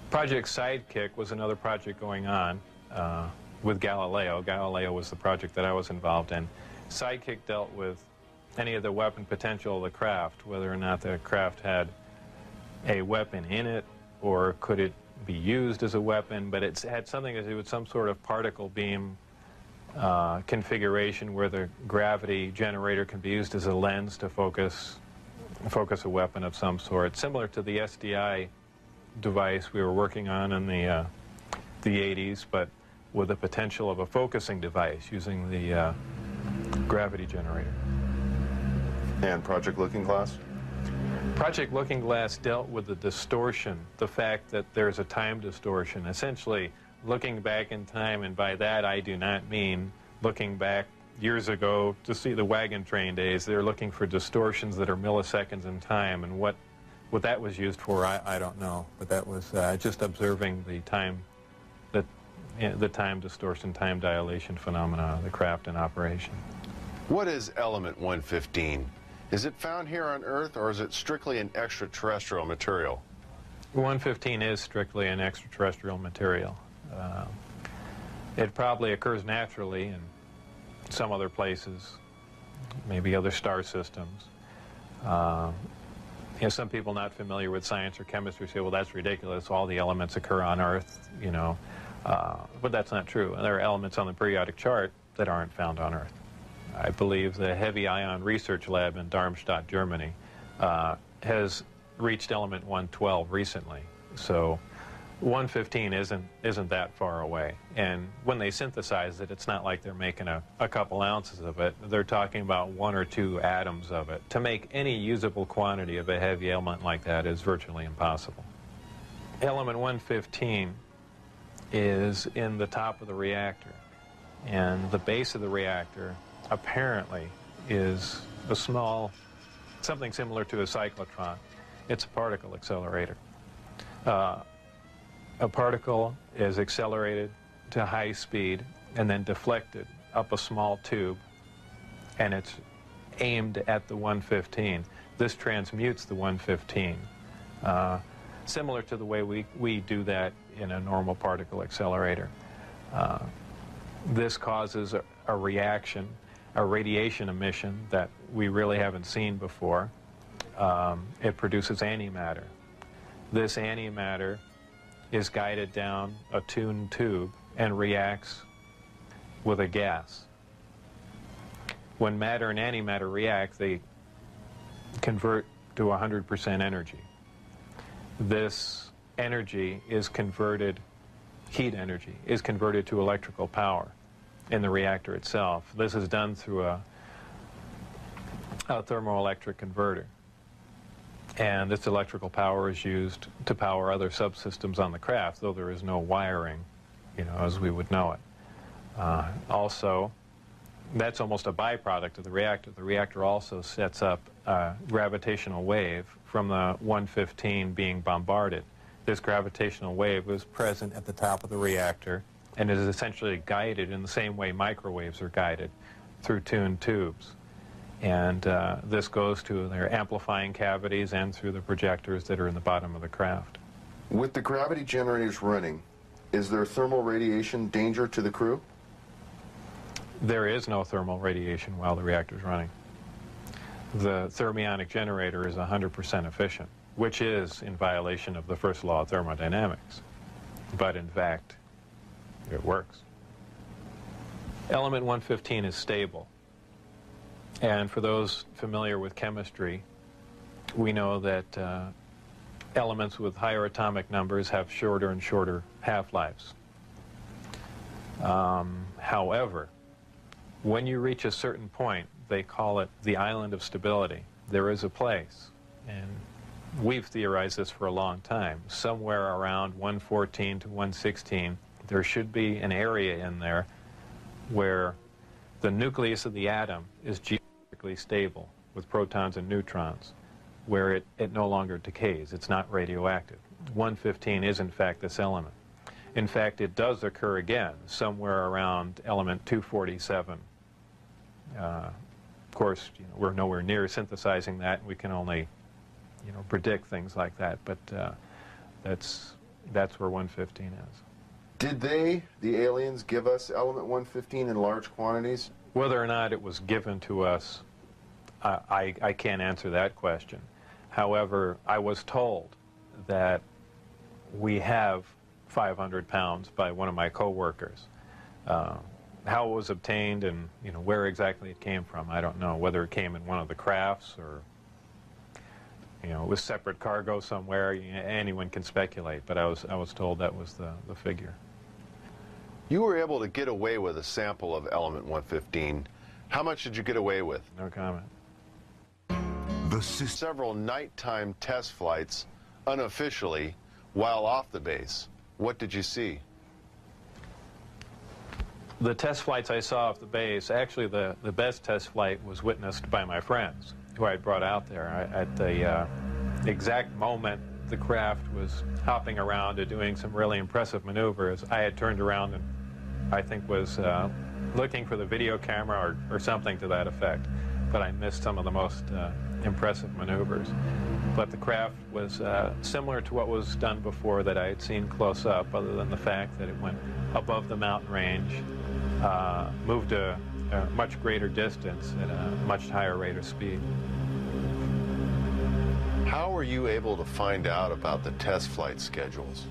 Project Sidekick was another project going on with Galileo. Galileo was the project that I was involved in. Sidekick dealt with any of the weapon potential of the craft, whether or not the craft had a weapon in it or could it be used as a weapon, but it had something to do with some sort of particle beam configuration where the gravity generator can be used as a lens to focus a weapon of some sort, similar to the SDI device we were working on in the 80s, but with the potential of a focusing device using the gravity generator. And Project Looking Glass? Project Looking Glass dealt with the distortion, the fact that there's a time distortion, essentially looking back in time, and by that I do not mean looking back years ago to see the wagon train days. They're looking for distortions that are milliseconds in time, and what that was used for, I don't know, but that was just observing the time, the time distortion, time dilation phenomena of the craft in operation. What is element 115? Is it found here on Earth, or is it strictly an extraterrestrial material? 115 is strictly an extraterrestrial material. It probably occurs naturally in some other places, maybe other star systems. Some people not familiar with science or chemistry say, well, that's ridiculous. All the elements occur on Earth, but that's not true. There are elements on the periodic chart that aren't found on Earth. I believe the Heavy Ion Research Lab in Darmstadt, Germany, has reached element 112 recently. So 115 isn't that far away. And when they synthesize it, it's not like they're making a couple ounces of it. They're talking about 1 or 2 atoms of it. To make any usable quantity of a heavy element like that is virtually impossible. Element 115 is in the top of the reactor. And the base of the reactor apparently is a small, something similar to a cyclotron. It's a particle accelerator. A particle is accelerated to high speed and then deflected up a small tube, and it's aimed at the 115. This transmutes the 115, similar to the way we do that in a normal particle accelerator. This causes a reaction, a radiation emission that we really haven't seen before. It produces antimatter. This antimatter is guided down a tuned tube and reacts with a gas. When matter and antimatter react, they convert to 100% energy. This energy is converted, heat energy, is converted to electrical power in the reactor itself. This is done through a thermoelectric converter. And this electrical power is used to power other subsystems on the craft, though there is no wiring, as we would know it. Also, that's almost a byproduct of the reactor. The reactor also sets up a gravitational wave from the 115 being bombarded, this gravitational wave was present at the top of the reactor and is essentially guided in the same way microwaves are guided through tuned tubes. And this goes to their amplifying cavities and through the projectors that are in the bottom of the craft. With the gravity generators running, is there thermal radiation danger to the crew? There is no thermal radiation while the reactor is running. The thermionic generator is 100% efficient, which is in violation of the first law of thermodynamics. But in fact, it works. Element 115 is stable. And for those familiar with chemistry, we know that elements with higher atomic numbers have shorter and shorter half-lives. However, when you reach a certain point, they call it the island of stability. There is a place, and we've theorized this for a long time, somewhere around 114 to 116, there should be an area in there where the nucleus of the atom is geometrically stable with protons and neutrons, where it no longer decays. It's not radioactive. 115 is, in fact, this element. In fact, it does occur again somewhere around element 247. Of course, we're nowhere near synthesizing that. We can only, predict things like that. But that's where 115 is. Did the aliens, give us element 115 in large quantities? Whether or not it was given to us, I can't answer that question. However, I was told that we have 500 pounds by one of my co-workers. How it was obtained and where exactly it came from, I don't know. Whether it came in one of the crafts or it was separate cargo somewhere, anyone can speculate. But I was told that was the figure. You were able to get away with a sample of element 115. How much did you get away with? No comment. Several nighttime test flights, unofficially, while off the base. What did you see? The test flights I saw off the base, actually the best test flight was witnessed by my friends who I had brought out there. At the exact moment the craft was hopping around and doing some really impressive maneuvers, I had turned around and I think was looking for the video camera or something to that effect. But I missed some of the most impressive maneuvers. But the craft was similar to what was done before that I had seen close up, other than the fact that it went above the mountain range, moved a much greater distance at a much higher rate of speed. How were you able to find out about the test flight schedules?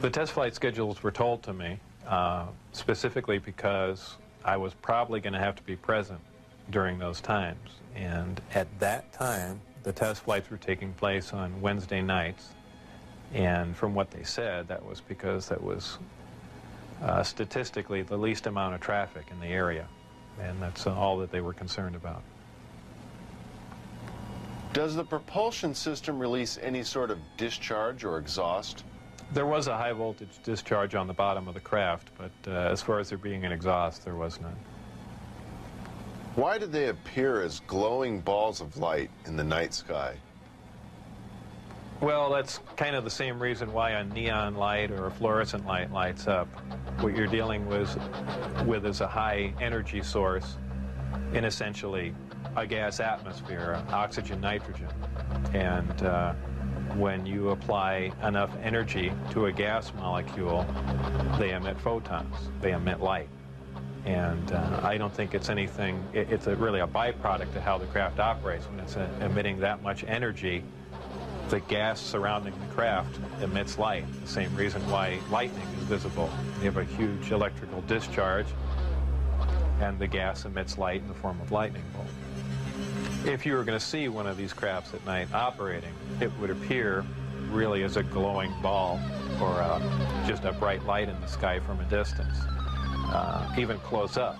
The test flight schedules were told to me specifically because I was probably going to have to be present during those times. And at that time, the test flights were taking place on Wednesday nights. And from what they said, that was because that was statistically the least amount of traffic in the area. And that's all that they were concerned about. Does the propulsion system release any sort of discharge or exhaust? There was a high voltage discharge on the bottom of the craft, but as far as there being an exhaust, there was none. Why do they appear as glowing balls of light in the night sky? Well, that's kind of the same reason why a neon light or a fluorescent light lights up. What you're dealing with is a high energy source in essentially a gas atmosphere, oxygen, nitrogen. And when you apply enough energy to a gas molecule, they emit photons, they emit light. And I don't think it's anything, it's really a byproduct of how the craft operates. When it's emitting that much energy, the gas surrounding the craft emits light, the same reason why lightning is visible. You have a huge electrical discharge, and the gas emits light in the form of lightning bolt. If you were going to see one of these crafts at night operating, it would appear really as a glowing ball or just a bright light in the sky from a distance. Even close up,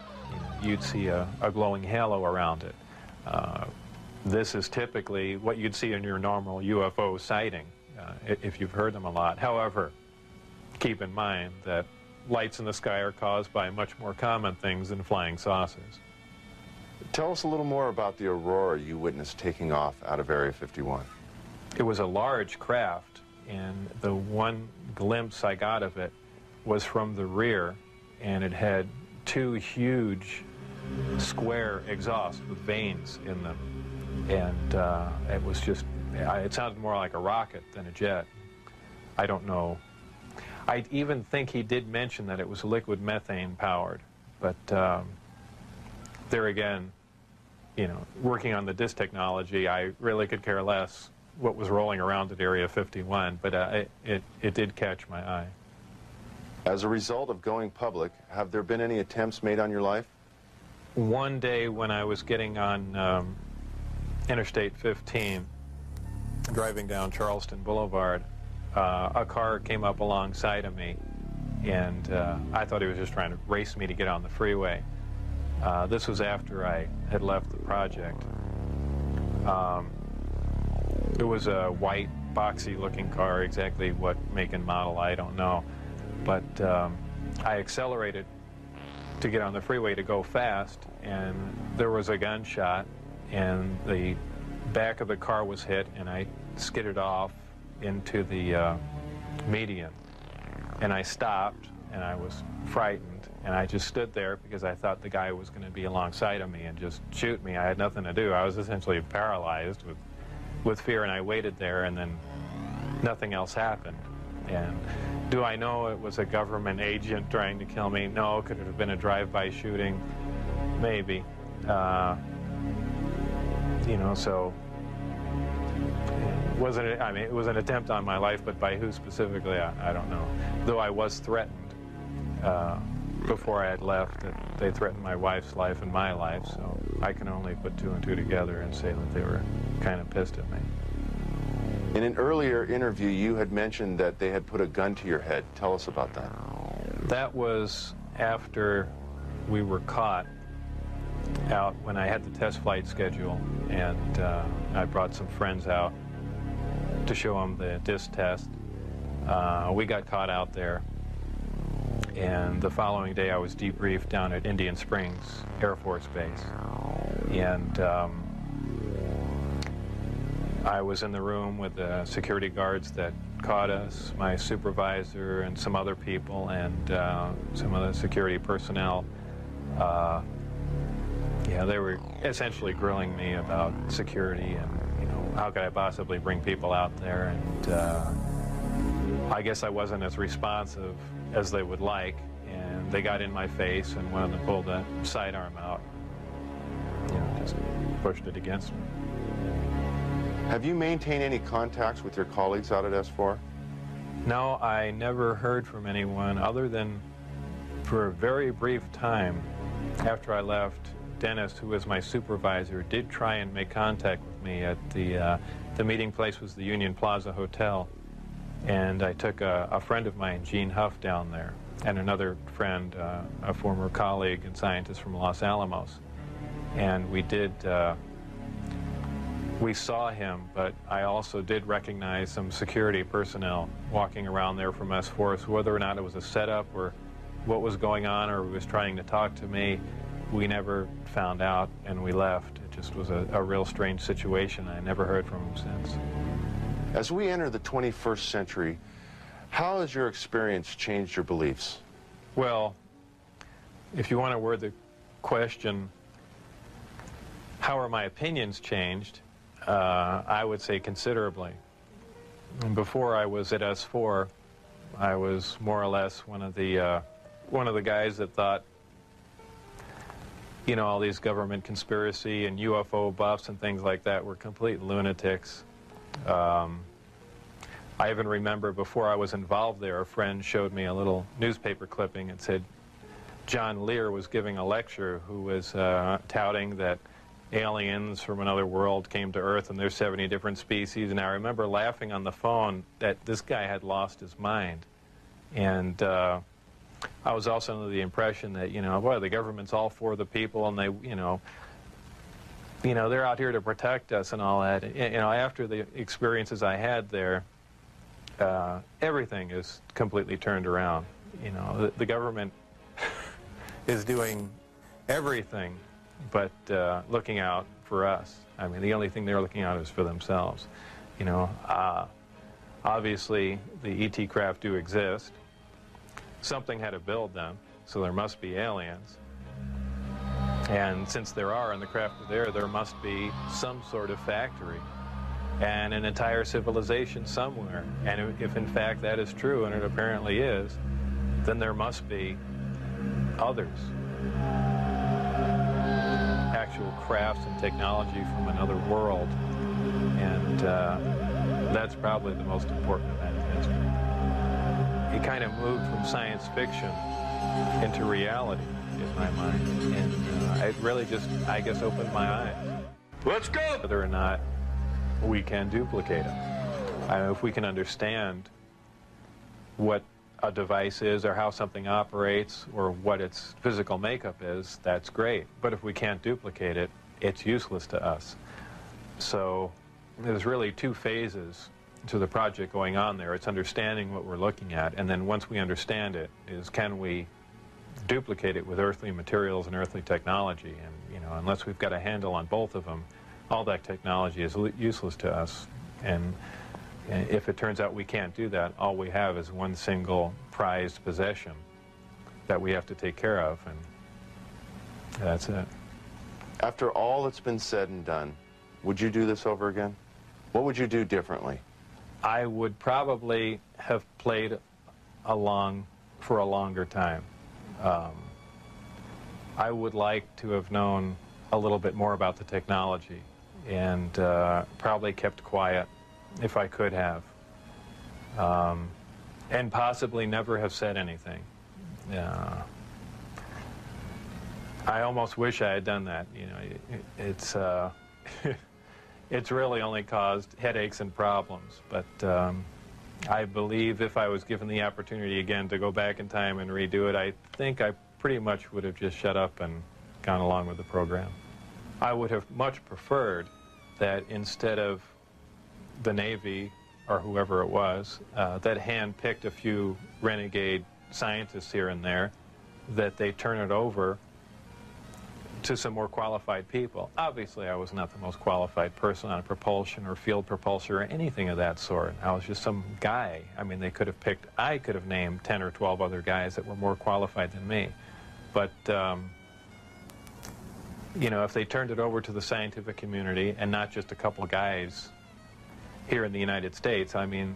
you'd see a glowing halo around it. This is typically what you'd see in your normal UFO sighting, if you've heard them a lot. However, keep in mind that lights in the sky are caused by much more common things than flying saucers. Tell us a little more about the aurora you witnessed taking off out of Area 51. It was a large craft, and the one glimpse I got of it was from the rear, and it had two huge square exhausts with vanes in them. And it was just, it sounded more like a rocket than a jet. I don't know. I even think he did mention that it was liquid methane powered, but there again, you know, working on the disk technology, I really could care less what was rolling around at Area 51, but it did catch my eye. As a result of going public, have there been any attempts made on your life? One day when I was getting on Interstate 15, driving down Charleston Boulevard, a car came up alongside of me, and I thought he was just trying to race me to get on the freeway. This was after I had left the project. It was a white, boxy-looking car. Exactly what make and model, I don't know. But I accelerated to get on the freeway to go fast, and there was a gunshot, and the back of the car was hit, and I skidded off into the median. And I stopped, and I was frightened, and I just stood there because I thought the guy was going to be alongside of me and just shoot me. I had nothing to do. I was essentially paralyzed with fear, and I waited there, and then nothing else happened. And do I know it was a government agent trying to kill me? No. Could it have been a drive-by shooting? Maybe. You know, so it was an attempt on my life, but by who specifically, I don't know. Though I was threatened before I had left. They threatened my wife's life and my life, so I can only put two and two together and say that they were kind of pissed at me. In an earlier interview, you had mentioned that they had put a gun to your head. Tell us about that. That was after we were caught out when I had the test flight schedule, and I brought some friends out to show them the disc test. We got caught out there, and the following day I was debriefed down at Indian Springs Air Force Base, and I was in the room with the security guards that caught us, my supervisor and some other people, and some other security personnel. Yeah, they were essentially grilling me about security and, you know, how could I possibly bring people out there, and I guess I wasn't as responsive as they would like, and they got in my face, and one of them pulled a sidearm out, you know, just pushed it against me. Have you maintained any contacts with your colleagues out at S4? No, I never heard from anyone other than for a very brief time after I left. Dennis, who was my supervisor, did try and make contact with me at the meeting place was the Union Plaza Hotel, and I took a friend of mine, Gene Huff, down there, and another friend, a former colleague and scientist from Los Alamos, and we saw him, but I also did recognize some security personnel walking around there from S4, so whether or not it was a setup or what was going on or he was trying to talk to me, we never found out, and we left. It just was a real strange situation. I never heard from him since. As we enter the 21st century, how has your experience changed your beliefs? Well, if you want to word the question, how are my opinions changed? I would say considerably. And before I was at S4, I was more or less one of the guys that thought, you know, all these government conspiracy and UFO buffs and things like that were complete lunatics. I even remember before I was involved there, a friend showed me a little newspaper clipping and said John Lear was giving a lecture who was touting that aliens from another world came to Earth and there's 70 different species, and I remember laughing on the phone that this guy had lost his mind. And I was also under the impression that, you know, boy, the government's all for the people, and they, you know, they're out here to protect us and all that. You know, after the experiences I had there, everything is completely turned around. You know, the government is doing everything but looking out for us. I mean, the only thing they're looking out is for themselves. You know, obviously the ET craft do exist. Something had to build them, so there must be aliens. And since there are, and the craft are there must be some sort of factory and an entire civilization somewhere. And if in fact that is true, and it apparently is, then there must be others. Actual crafts and technology from another world. And that's probably the most important event in history. It kind of moved from science fiction into reality in my mind. And it really just, I guess, opened my eyes. Let's go! Whether or not we can duplicate them. If we can understand what a device is or how something operates or what its physical makeup is, that's great. But if we can't duplicate it, it's useless to us. So there's really two phases to the project going on there. It's understanding what we're looking at, and then once we understand it, is can we duplicate it with earthly materials and earthly technology? And, you know, unless we've got a handle on both of them, all that technology is useless to us. And if it turns out we can't do that, all we have is one single prized possession that we have to take care of, and that's it. After all that's been said and done, would you do this over again? What would you do differently? I would probably have played along for a longer time. I would like to have known a little bit more about the technology, and probably kept quiet if I could have, and possibly never have said anything. I almost wish I had done that. You know, it's it's really only caused headaches and problems. But I believe if I was given the opportunity again to go back in time and redo it, I think I pretty much would have just shut up and gone along with the program. I would have much preferred that instead of the Navy or whoever it was that hand-picked a few renegade scientists here and there, that they turn it over to some more qualified people. Obviously, I was not the most qualified person on propulsion or field propulsion or anything of that sort. I was just some guy. I mean, they could have picked, I could have named 10 or 12 other guys that were more qualified than me. But, you know, if they turned it over to the scientific community and not just a couple guys here in the United States, I mean,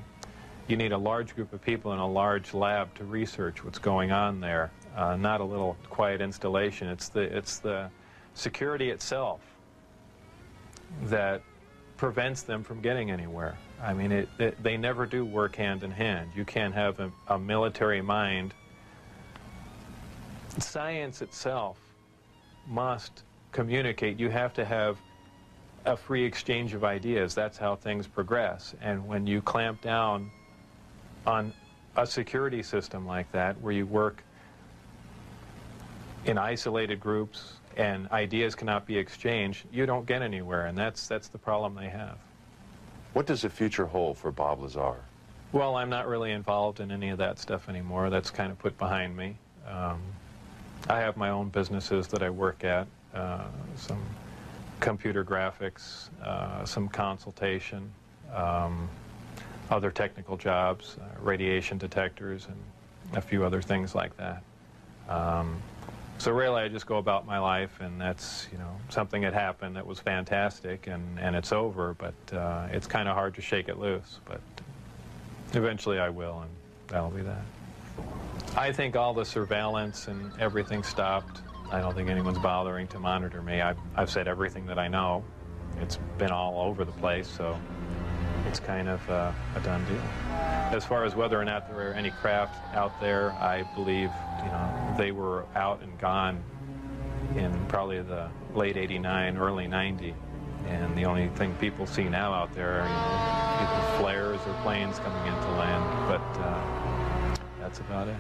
you need a large group of people in a large lab to research what's going on there. Not a little quiet installation. It's the security itself that prevents them from getting anywhere. I mean, they never do work hand in hand. You can't have a military mind. Science itself must communicate. You have to have a free exchange of ideas. That's how things progress. And when you clamp down on a security system like that, where you work in isolated groups and ideas cannot be exchanged, you don't get anywhere, and that's the problem they have. What does the future hold for Bob Lazar? Well, I'm not really involved in any of that stuff anymore. That's kind of put behind me. I have my own businesses that I work at, some computer graphics, some consultation, other technical jobs, radiation detectors, and a few other things like that. So really, I just go about my life, and that's, you know, something that happened that was fantastic, and it's over, but it's kind of hard to shake it loose. But eventually I will, and that'll be that. I think all the surveillance and everything stopped. I don't think anyone's bothering to monitor me. I've said everything that I know. It's been all over the place, so it's kind of a done deal. As far as whether or not there are any craft out there, I believe, you know, they were out and gone in probably the late '89, early '90, and the only thing people see now out there are, you know, either flares or planes coming into land, but that's about it.